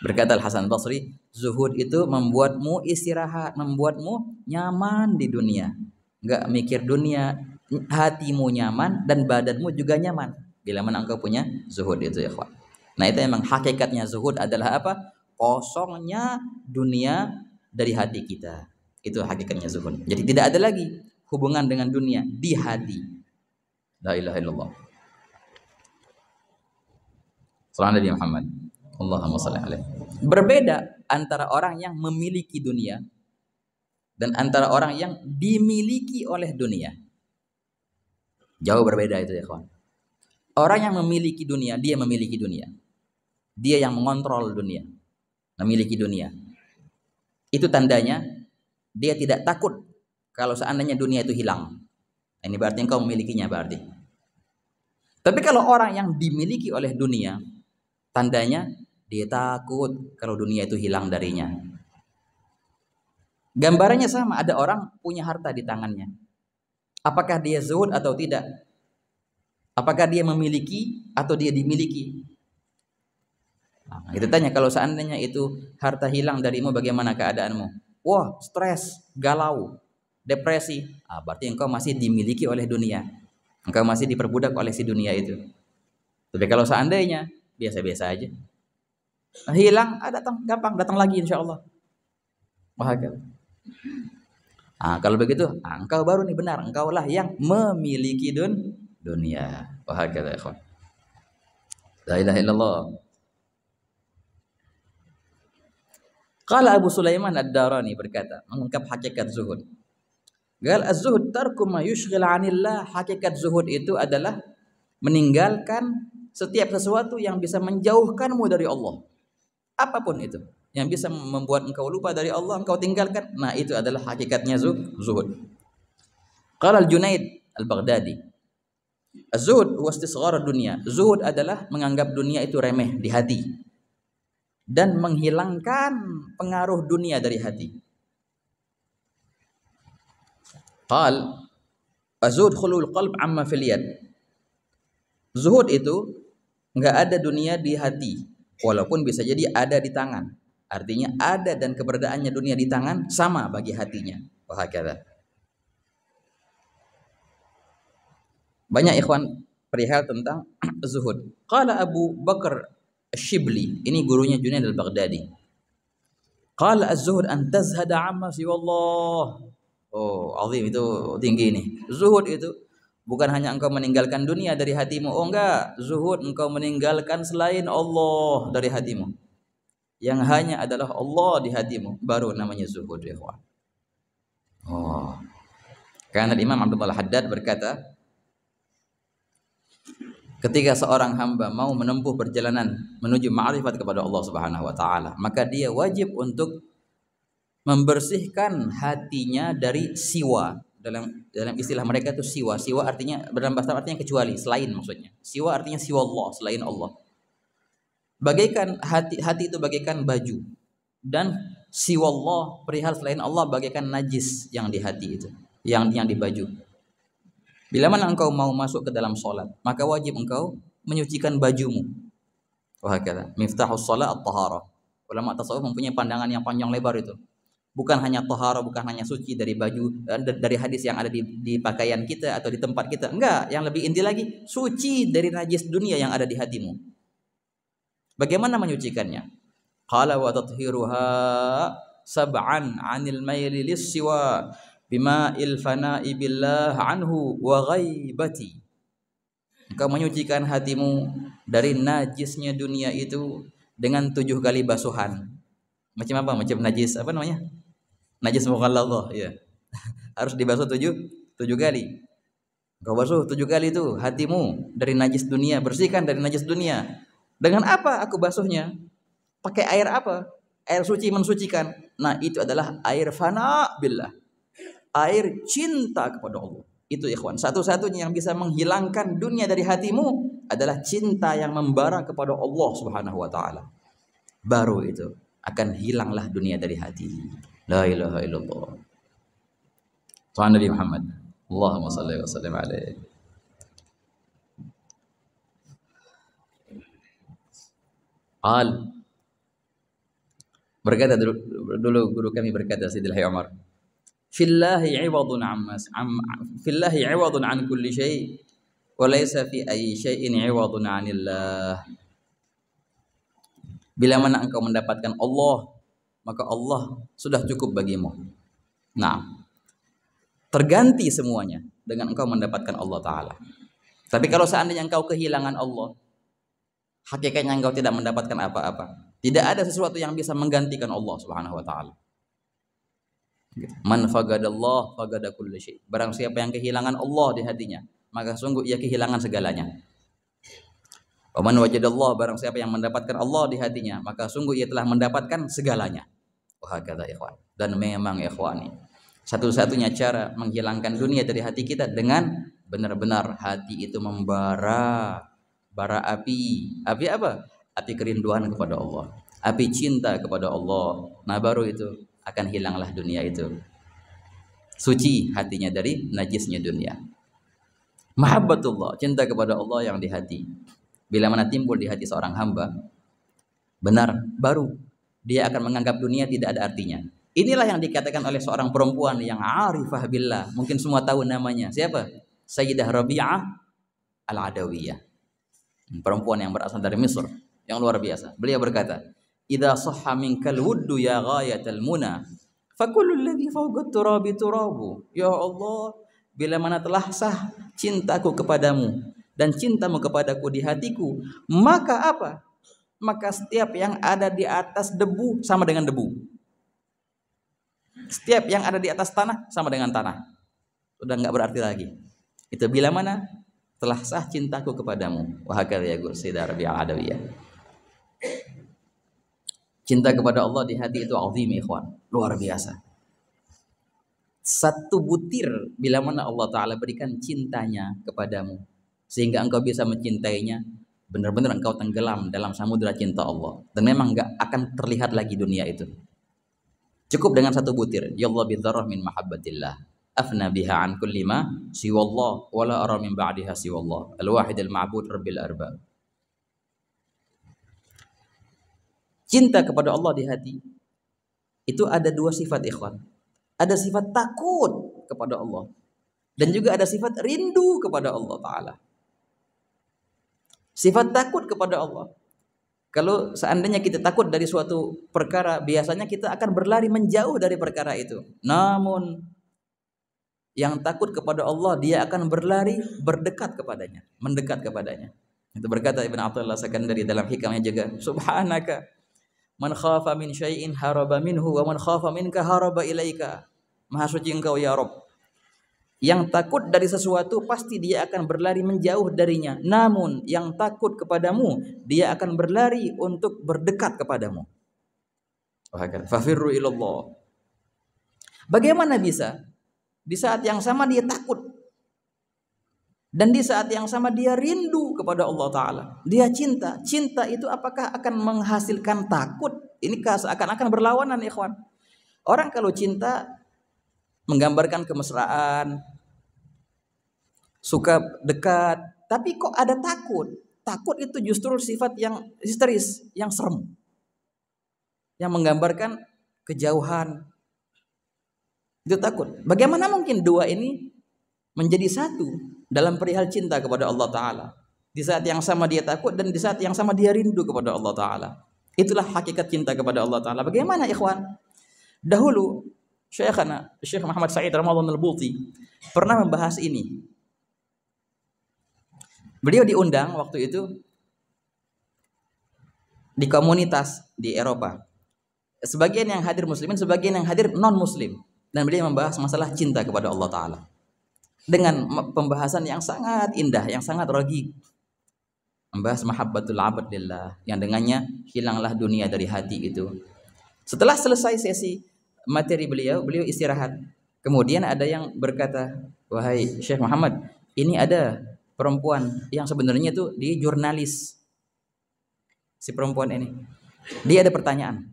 Berkata Al-Hasan Basri, zuhud itu membuatmu istirahat, membuatmu nyaman di dunia. Enggak mikir dunia, hatimu nyaman dan badanmu juga nyaman bila mana engkau punya zuhud itu, ya kawan. Nah, itu memang hakikatnya zuhud adalah apa? Kosongnya dunia dari hati kita. Itu hakikatnya zuhud. Jadi tidak ada lagi hubungan dengan dunia di hati. La ilaha illallah. Sallallahu Nabi Muhammad. Allahumma shalli alaihi. Berbeda antara orang yang memiliki dunia dan antara orang yang dimiliki oleh dunia. Jauh berbeda itu ya kawan. Orang yang memiliki dunia, dia memiliki dunia. Dia yang mengontrol dunia, memiliki dunia. Itu tandanya dia tidak takut kalau seandainya dunia itu hilang. Ini berarti engkau memilikinya berarti. Tapi kalau orang yang dimiliki oleh dunia, tandanya dia takut kalau dunia itu hilang darinya. Gambarannya sama, ada orang punya harta di tangannya. Apakah dia zuhud atau tidak? Apakah dia memiliki atau dia dimiliki? Nah, kita tanya, kalau seandainya itu harta hilang darimu, bagaimana keadaanmu? Wah, stres, galau, depresi. Berarti engkau masih dimiliki oleh dunia. Engkau masih diperbudak oleh si dunia itu. Tapi kalau seandainya biasa-biasa aja, hilang, datang, gampang, datang lagi insya Allah. Bahagia. Kalau begitu, engkau baru nih benar, engkaulah yang memiliki dunia. Bahagia ya ikhwan. La ilaha illallah. Qala Abu Sulaiman Ad-Darani berkata, mengungkap hakikat zuhud. Gal az-zuhud tarku ma yushghil 'anillah. Hakikat zuhud itu adalah meninggalkan setiap sesuatu yang bisa menjauhkanmu dari Allah. Apapun itu yang bisa membuat engkau lupa dari Allah, engkau tinggalkan. Nah, itu adalah hakikatnya zuhud. Qala Al-Junaid Al-Baghdadi, az-zuhud huwa istisghar dunya. Zuhud adalah menganggap dunia itu remeh di hati dan menghilangkan pengaruh dunia dari hati. Qal az-zuhud khulul qalb amma fil yad. Zuhud itu enggak ada dunia di hati, walaupun bisa jadi ada di tangan. Artinya ada dan keberadaannya dunia di tangan sama bagi hatinya. Wahakala. Banyak ikhwan perihal tentang zuhud. Qala Abu Bakar Ash-Shibli, ini gurunya Junaid Al-Baghdadi. Qala az-zuhud an tazhada amma siwallah. Oh, azim, itu tinggi nih. Zuhud itu bukan hanya engkau meninggalkan dunia dari hatimu. Oh enggak, zuhud engkau meninggalkan selain Allah dari hatimu. Yang hanya adalah Allah di hatimu, baru namanya zuhud ya ikhwan. Oh. Karena Imam Abdullah Haddad berkata, ketika seorang hamba mau menempuh perjalanan menuju ma'rifat kepada Allah Subhanahu wa taala, maka dia wajib untuk membersihkan hatinya dari siwa. Dalam istilah mereka itu siwa. Siwa artinya, dalam bahasa artinya kecuali, selain maksudnya. Siwa artinya siwa Allah, selain Allah. Bagaikan hati itu bagaikan baju, dan siwa Allah, perihal selain Allah, bagaikan najis yang di hati itu, yang di baju. Bila mana engkau mau masuk ke dalam sholat, maka wajib engkau menyucikan bajumu. Wahakala. Miftahus sholat at-taharah. Ulama tasawuf mempunyai pandangan yang panjang lebar itu. Bukan hanya taharah, bukan hanya suci dari baju, dari hadis yang ada di pakaian kita atau di tempat kita. Enggak, yang lebih inti lagi, suci dari najis dunia yang ada di hatimu. Bagaimana menyucikannya? Qala wa tathiruha sab'an 'anil maili lis-siwa bima'il fana'i billah anhu wa ghaibati. Engkau menyucikan hatimu dari najisnya dunia itu dengan 7 kali basuhan. Macam apa? Macam najis apa namanya? Najis mughalladhah, ya. Harus dibasuh 7 kali. Engkau basuh 7 kali itu hatimu dari najis dunia, bersihkan dari najis dunia. Dengan apa aku basuhnya? Pakai air apa? Air suci mensucikan. Nah, itu adalah air fana billah. Air cinta kepada Allah. Itu ikhwan, satu-satunya yang bisa menghilangkan dunia dari hatimu adalah cinta yang membara kepada Allah Subhanahu wa taala. Baru itu akan hilanglah dunia dari hati. La ilaha illallah. Tuhan Nabi Muhammad. Allahumma salli wa sallim alaihi. Berkata dulu guru kami berkata, Sayyidil Hayy Umar, fillahi 'iwadun fillahi 'iwadun 'an kulli syai' wa laysa fi ayyi syai'in 'iwadun 'anillah. Bila mana engkau mendapatkan Allah, maka Allah sudah cukup bagimu. Nah, terganti semuanya dengan engkau mendapatkan Allah Ta'ala. Tapi kalau seandainya engkau kehilangan Allah, hakikatnya engkau tidak mendapatkan apa-apa. Tidak ada sesuatu yang bisa menggantikan Allah Subhanahu wa Ta'ala. Man fagadallah fagada kulli syai. Barang siapa yang kehilangan Allah di hatinya, maka sungguh ia kehilangan segalanya. Wa man wajadallah, barang siapa yang mendapatkan Allah di hatinya, maka sungguh ia telah mendapatkan segalanya. Wah kata ikhwan. Dan memang ikhwani, satu-satunya cara menghilangkan dunia dari hati kita dengan benar-benar hati itu membara, bara api. Api apa? Api kerinduan kepada Allah, api cinta kepada Allah. Nah baru itu akan hilanglah dunia itu, suci hatinya dari najisnya dunia. Mahabbatullah, cinta kepada Allah yang di hati, bila mana timbul di hati seorang hamba, benar, baru dia akan menganggap dunia tidak ada artinya. Inilah yang dikatakan oleh seorang perempuan yang arifah billah, mungkin semua tahu namanya. Siapa? Sayyidah Rabi'ah Al-Adawiyah, perempuan yang berasal dari Mesir, yang luar biasa. Beliau berkata, idza sahha minkal wuddu ya ghayatal muna fa kullu alladhi fawqa turabi turabu. Ya Allah, bila mana telah sah cintaku kepadamu dan cintamu kepadaku di hatiku, maka apa? Maka setiap yang ada di atas debu sama dengan debu. Setiap yang ada di atas tanah sama dengan tanah. Sudah enggak berarti lagi. Itu bila mana telah sah cintaku kepadamu. Wa hakadha yaqul Sayyidah Rabi'ah Al-Adawiyah. Cinta kepada Allah di hati itu azim ikhwan, luar biasa. Satu butir bila mana Allah Ta'ala berikan cintanya kepadamu, sehingga engkau bisa mencintainya, benar-benar engkau tenggelam dalam samudera cinta Allah. Dan memang enggak akan terlihat lagi dunia itu. Cukup dengan satu butir. Ya Allah bidzarrah min mahabbatillah. Afna biha an kulli ma siwallah wala ara min ba'diha siwallah. Al-wahid al-ma'bud rabbil arbab. Cinta kepada Allah di hati itu ada dua sifat ikhwan. Ada sifat takut kepada Allah dan juga ada sifat rindu kepada Allah Ta'ala. Sifat takut kepada Allah, kalau seandainya kita takut dari suatu perkara, biasanya kita akan berlari menjauh dari perkara itu. Namun yang takut kepada Allah, dia akan berlari berdekat kepadanya, mendekat kepadanya. Itu berkata Ibn Athaillah Sakandari dalam hikamnya juga, subhanaka man khafa min syai'in haraba minhu wa man khafa minka haraba ilaika. Maha suci engkau ya Rabb. Yang takut dari sesuatu pasti dia akan berlari menjauh darinya. Namun yang takut kepadamu, dia akan berlari untuk berdekat kepadamu. Fafirru ilallah. Bagaimana bisa? Di saat yang sama dia takut, dan di saat yang sama dia rindu kepada Allah Ta'ala. Dia cinta. Cinta itu apakah akan menghasilkan takut? Ini seakan-akan berlawanan ikhwan. Orang kalau cinta menggambarkan kemesraan, suka dekat, tapi kok ada takut? Takut itu justru sifat yang histeris, yang serem, yang menggambarkan kejauhan. Itu takut. Bagaimana mungkin dua ini menjadi satu dalam perihal cinta kepada Allah Ta'ala? Di saat yang sama dia takut dan di saat yang sama dia rindu kepada Allah Ta'ala. Itulah hakikat cinta kepada Allah Ta'ala. Bagaimana ikhwan? Dahulu Syekh Muhammad Sa'id Ramadan Al-Buti pernah membahas ini. Beliau diundang waktu itu di komunitas di Eropa. Sebagian yang hadir muslimin, sebagian yang hadir non muslim. Dan beliau membahas masalah cinta kepada Allah Ta'ala dengan pembahasan yang sangat indah, yang sangat ragib. Membahas mahabbatul abad lillah, yang dengannya hilanglah dunia dari hati itu. Setelah selesai sesi materi beliau istirahat. Kemudian ada yang berkata, wahai Syekh Muhammad, ini ada perempuan yang sebenarnya itu dia jurnalis. Si perempuan ini, dia ada pertanyaan.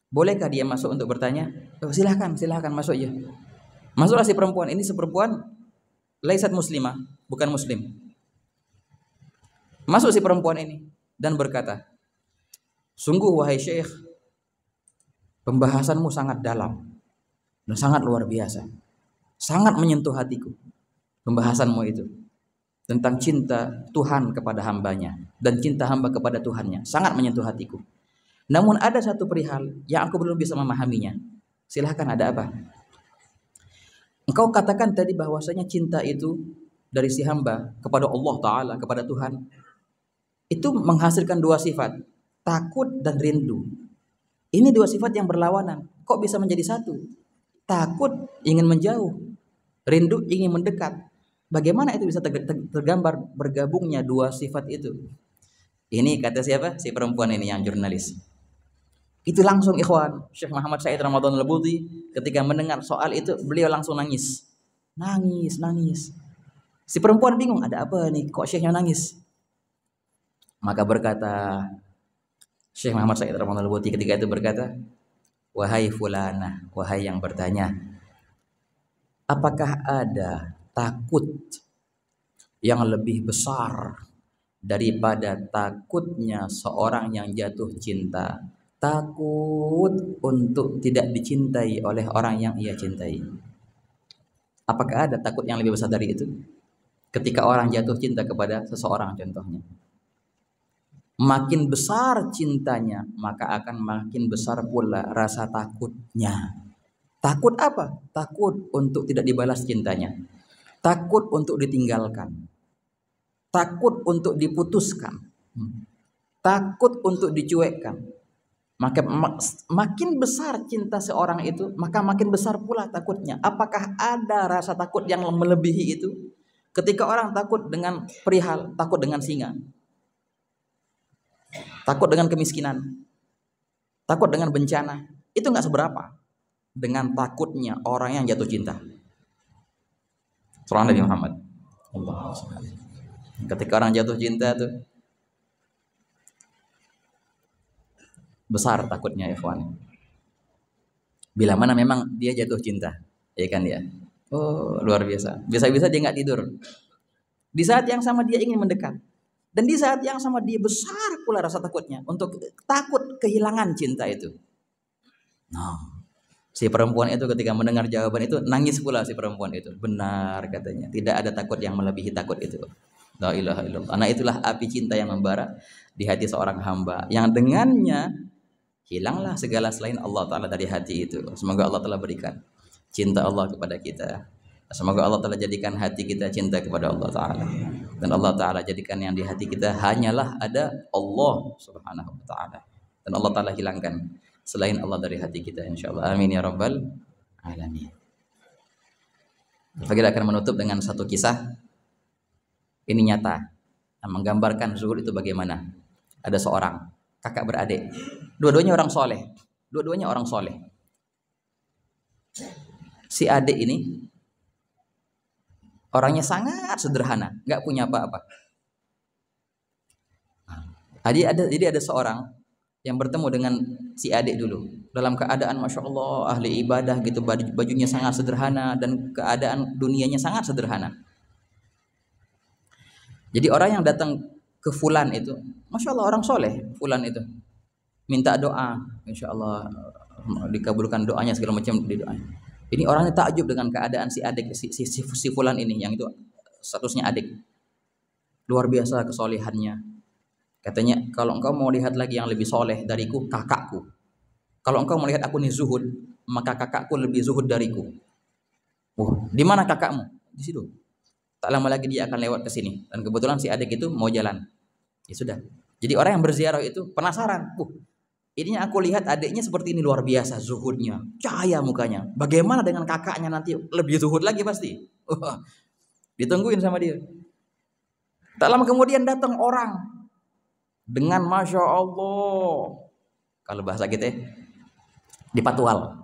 Bolehkah dia masuk untuk bertanya? Oh, silahkan masuk ya. Masuklah si perempuan ini. Si perempuan laisat muslimah, bukan muslim. Masuk si perempuan ini dan berkata, sungguh wahai Syekh, pembahasanmu sangat dalam dan sangat luar biasa, sangat menyentuh hatiku. Pembahasanmu itu tentang cinta Tuhan kepada hambanya dan cinta hamba kepada Tuhannya sangat menyentuh hatiku. Namun ada satu perihal yang aku belum bisa memahaminya. Silahkan, ada apa? Engkau katakan tadi bahwasanya cinta itu dari si hamba kepada Allah Ta'ala, kepada Tuhan, itu menghasilkan dua sifat, takut dan rindu. Ini dua sifat yang berlawanan. Kok bisa menjadi satu? Takut ingin menjauh, rindu ingin mendekat. Bagaimana itu bisa tergambar bergabungnya dua sifat itu? Ini kata siapa? Si perempuan ini yang jurnalis. Itu langsung ikhwan, Syekh Muhammad Said Ramadan Al-Buti ketika mendengar soal itu, beliau langsung nangis. Nangis. Si perempuan bingung, ada apa nih? Kok Syekhnya nangis? Maka berkata Syekh Muhammad Said Ramadan Al-Buti ketika itu berkata, wahai fulana, wahai yang bertanya, apakah ada takut yang lebih besar daripada takutnya seorang yang jatuh cinta? Takut untuk tidak dicintai oleh orang yang ia cintai. Apakah ada takut yang lebih besar dari itu? Ketika orang jatuh cinta kepada seseorang contohnya, makin besar cintanya, maka akan makin besar pula rasa takutnya. Takut apa? Takut untuk tidak dibalas cintanya. Takut untuk ditinggalkan. Takut untuk diputuskan. Takut untuk dicuekkan. Maka makin besar cinta seorang itu, maka makin besar pula takutnya. Apakah ada rasa takut yang melebihi itu? Ketika orang takut dengan perihal, takut dengan singa, takut dengan kemiskinan, takut dengan bencana, itu nggak seberapa dengan takutnya orang yang jatuh cinta. Surah Nabi Muhammad. Ketika orang jatuh cinta tuh besar takutnya, ikhwan. Bila mana memang dia jatuh cinta, ya kan ya. Oh, luar biasa. Bisa-bisa dia nggak tidur. Di saat yang sama dia ingin mendekat. Dan di saat yang sama dia besar pula rasa takutnya untuk takut kehilangan cinta itu. Nah, si perempuan itu ketika mendengar jawaban itu nangis pula si perempuan itu. Benar katanya. Tidak ada takut yang melebihi takut itu. La ilaha illallah. Karena itulah api cinta yang membara di hati seorang hamba, yang dengannya hilanglah segala selain Allah Ta'ala dari hati itu. Semoga Allah telah berikan cinta Allah kepada kita. Semoga Allah telah jadikan hati kita cinta kepada Allah Ta'ala. Dan Allah Ta'ala jadikan yang di hati kita hanyalah ada Allah Subhanahu Wa Ta'ala. Dan Allah Ta'ala hilangkan selain Allah dari hati kita, insyaAllah. Amin ya Rabbal Alamin. Kita akan menutup dengan satu kisah. Ini nyata, menggambarkan zuhud itu bagaimana. Ada seorang kakak beradik, dua-duanya orang soleh. Si adik ini orangnya sangat sederhana, nggak punya apa-apa. Jadi ada seorang yang bertemu dengan si adik dulu dalam keadaan masya Allah ahli ibadah gitu, bajunya sangat sederhana dan keadaan dunianya sangat sederhana. Jadi orang yang datang ke fulan itu, masya Allah orang soleh, fulan itu minta doa, insya Allah dikabulkan doanya segala macam di doa. Ini orangnya takjub dengan keadaan si adik si fulan ini, yang itu statusnya adik, luar biasa kesolehannya. Katanya, kalau engkau mau lihat lagi yang lebih soleh dariku, kakakku. Kalau engkau melihat aku nih zuhud, maka kakakku lebih zuhud dariku. Di mana kakakmu? Di situ. Tak lama lagi dia akan lewat ke sini, dan kebetulan si adik itu mau jalan. Ya sudah. Jadi orang yang berziarah itu penasaran. Ininya aku lihat adiknya seperti ini, luar biasa zuhudnya, cahaya mukanya. Bagaimana dengan kakaknya nanti? Lebih zuhud lagi pasti. Ditungguin sama dia. Tak lama kemudian datang orang dengan masya Allah, kalau bahasa kita dipatual.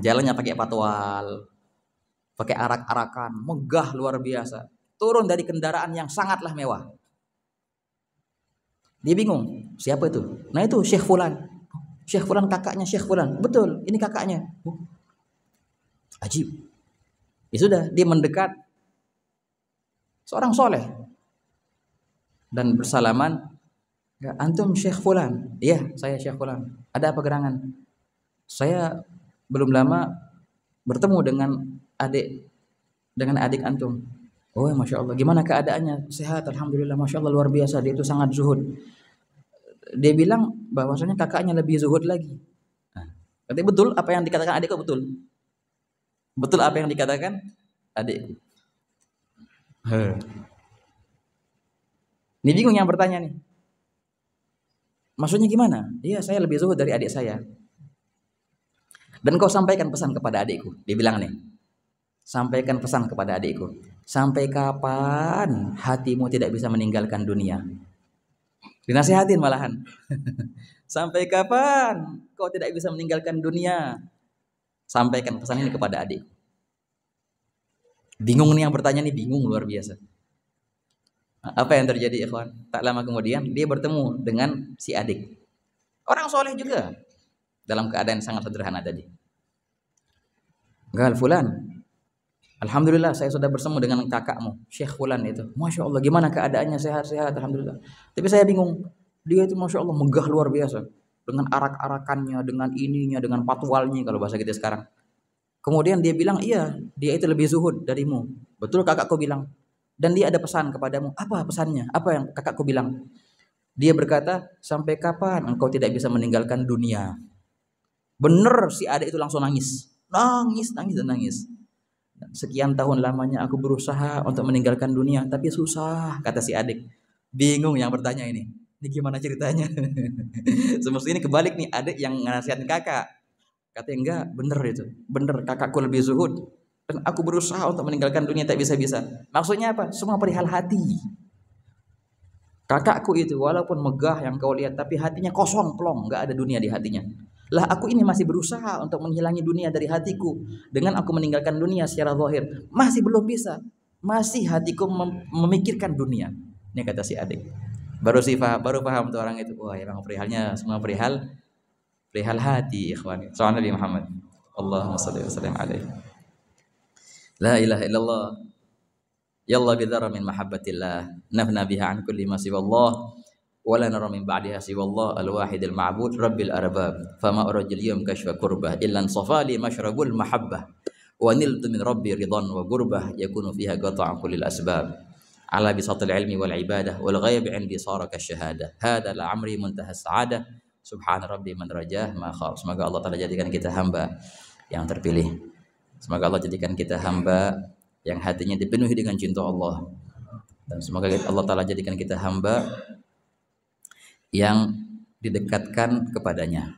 Jalannya pakai patwal, pakai arak-arakan, megah luar biasa. Turun dari kendaraan yang sangatlah mewah. Dia bingung, siapa itu? Nah itu Syekh Fulan. Syekh Fulan kakaknya Syekh Fulan. Betul, ini kakaknya. Ajib. Ya sudah, dia mendekat. Seorang soleh. Dan bersalaman. Ya, antum Syekh Fulan? Iya, saya Syekh Fulan. Ada apa gerangan? Saya belum lama bertemu dengan adik antum. Oh, masya Allah. Gimana keadaannya? Sehat, alhamdulillah. Masya Allah, luar biasa. Dia itu sangat zuhud. Dia bilang bahwasanya kakaknya lebih zuhud lagi. Nah, betul apa yang dikatakan adikku betul. Betul apa yang dikatakan adikku. Ini bingung yang bertanya nih. Maksudnya gimana? Iya, saya lebih zuhud dari adik saya. Dan kau sampaikan pesan kepada adikku. Dia bilang nih, sampaikan pesan kepada adikku. Sampai kapan hatimu tidak bisa meninggalkan dunia? Dinasihatin malahan. Sampai kapan kau tidak bisa meninggalkan dunia? Sampaikan pesan ini kepada adik. Bingung nih yang bertanya nih, bingung luar biasa. Apa yang terjadi ikhwan? Tak lama kemudian dia bertemu dengan si adik. Orang soleh juga. Dalam keadaan sangat sederhana tadi. Gal fulan, alhamdulillah saya sudah bersemu dengan kakakmu, Syekh Fulan itu. Masya Allah, gimana keadaannya, sehat-sehat, alhamdulillah. Tapi saya bingung, dia itu Masya Allah megah luar biasa. Dengan arak-arakannya, dengan ininya, dengan patwalnya kalau bahasa kita sekarang. Kemudian dia bilang, iya, dia itu lebih zuhud darimu. Betul kakakku bilang. Dan dia ada pesan kepadamu. Apa pesannya? Apa yang kakakku bilang? Dia berkata, sampai kapan engkau tidak bisa meninggalkan dunia? Bener, si adik itu langsung nangis. Nangis, nangis, dan nangis. Sekian tahun lamanya aku berusaha untuk meninggalkan dunia, tapi susah, kata si adik. Bingung yang bertanya ini. Ini gimana ceritanya? Semestinya ini kebalik nih, adik yang nasihatin kakak. Katanya enggak, bener itu. Bener, kakakku lebih zuhud. Dan aku berusaha untuk meninggalkan dunia, tak bisa-bisa. Maksudnya apa? Semua perihal hati. Kakakku itu walaupun megah yang kau lihat, tapi hatinya kosong, plong, enggak ada dunia di hatinya. Lah aku ini masih berusaha untuk menghilangi dunia dari hatiku. Dengan aku meninggalkan dunia secara zahir, masih belum bisa. Masih hatiku memikirkan dunia. Ini kata si adik. Baru paham tuh orang itu. Wah, emang perihalnya semua perihal hati, ikhwan. Soal Nabi Muhammad. Allahumma shalli wa sallim alaihi. La ilaha illallah. Yalla bidhara min mahabbatillah. Nafna biha an kulli ma siwallah. Wala nara min ba'diha siwallah al-wahidil ma'bud rabbil arbab. Fama urajil yawm kashfa kurbah illan safali mashrabul mahabbah. Wa niltu min rabbi ridhan wa gurbah yakunu fiha qata'a kullil asbab. Ala bisatil ilmi wal ibadah wal ghaib 'indi saraka syahadah. Hadha la amri muntaha sa'adah. Subhana rabbi man rajah ma khaf. Semoga Allah Ta'ala jadikan kita hamba yang terpilih. Semoga Allah jadikan kita hamba yang hatinya dipenuhi dengan cinta Allah. Dan semoga Allah Ta'ala jadikan kita hamba yang didekatkan kepadanya,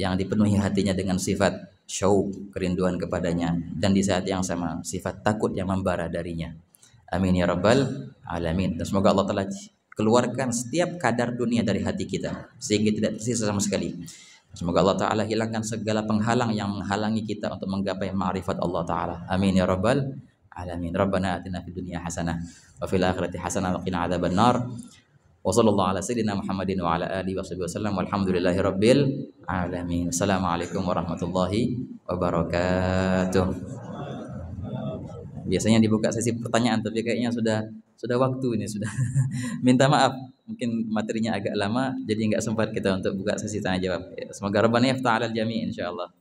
yang dipenuhi hatinya dengan sifat syauq, kerinduan kepadanya, dan di saat yang sama sifat takut yang membara darinya. Amin ya rabbal alamin. Dan semoga Allah Ta'ala keluarkan setiap kadar dunia dari hati kita sehingga tidak tersisa sama sekali. Semoga Allah Ta'ala hilangkan segala penghalang yang menghalangi kita untuk menggapai ma'rifat Allah Ta'ala. Amin ya rabbal alamin. Rabbana atina fid dunya hasanah wa fil akhirati hasanah wa qina adzabannar. Wa sallallahu ala sayyidina Muhammadin wa ala alihi wasallam walhamdulillahi rabbil alamin. Assalamualaikum warahmatullahi wabarakatuh. Biasanya dibuka sesi pertanyaan, tapi kayaknya sudah waktu ini sudah. Minta maaf, mungkin materinya agak lama jadi enggak sempat kita untuk buka sesi tanya jawab. Ya, semoga Rabbana yaftah 'alal jami' insyaallah.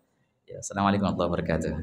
Ya, assalamualaikum warahmatullahi wabarakatuh.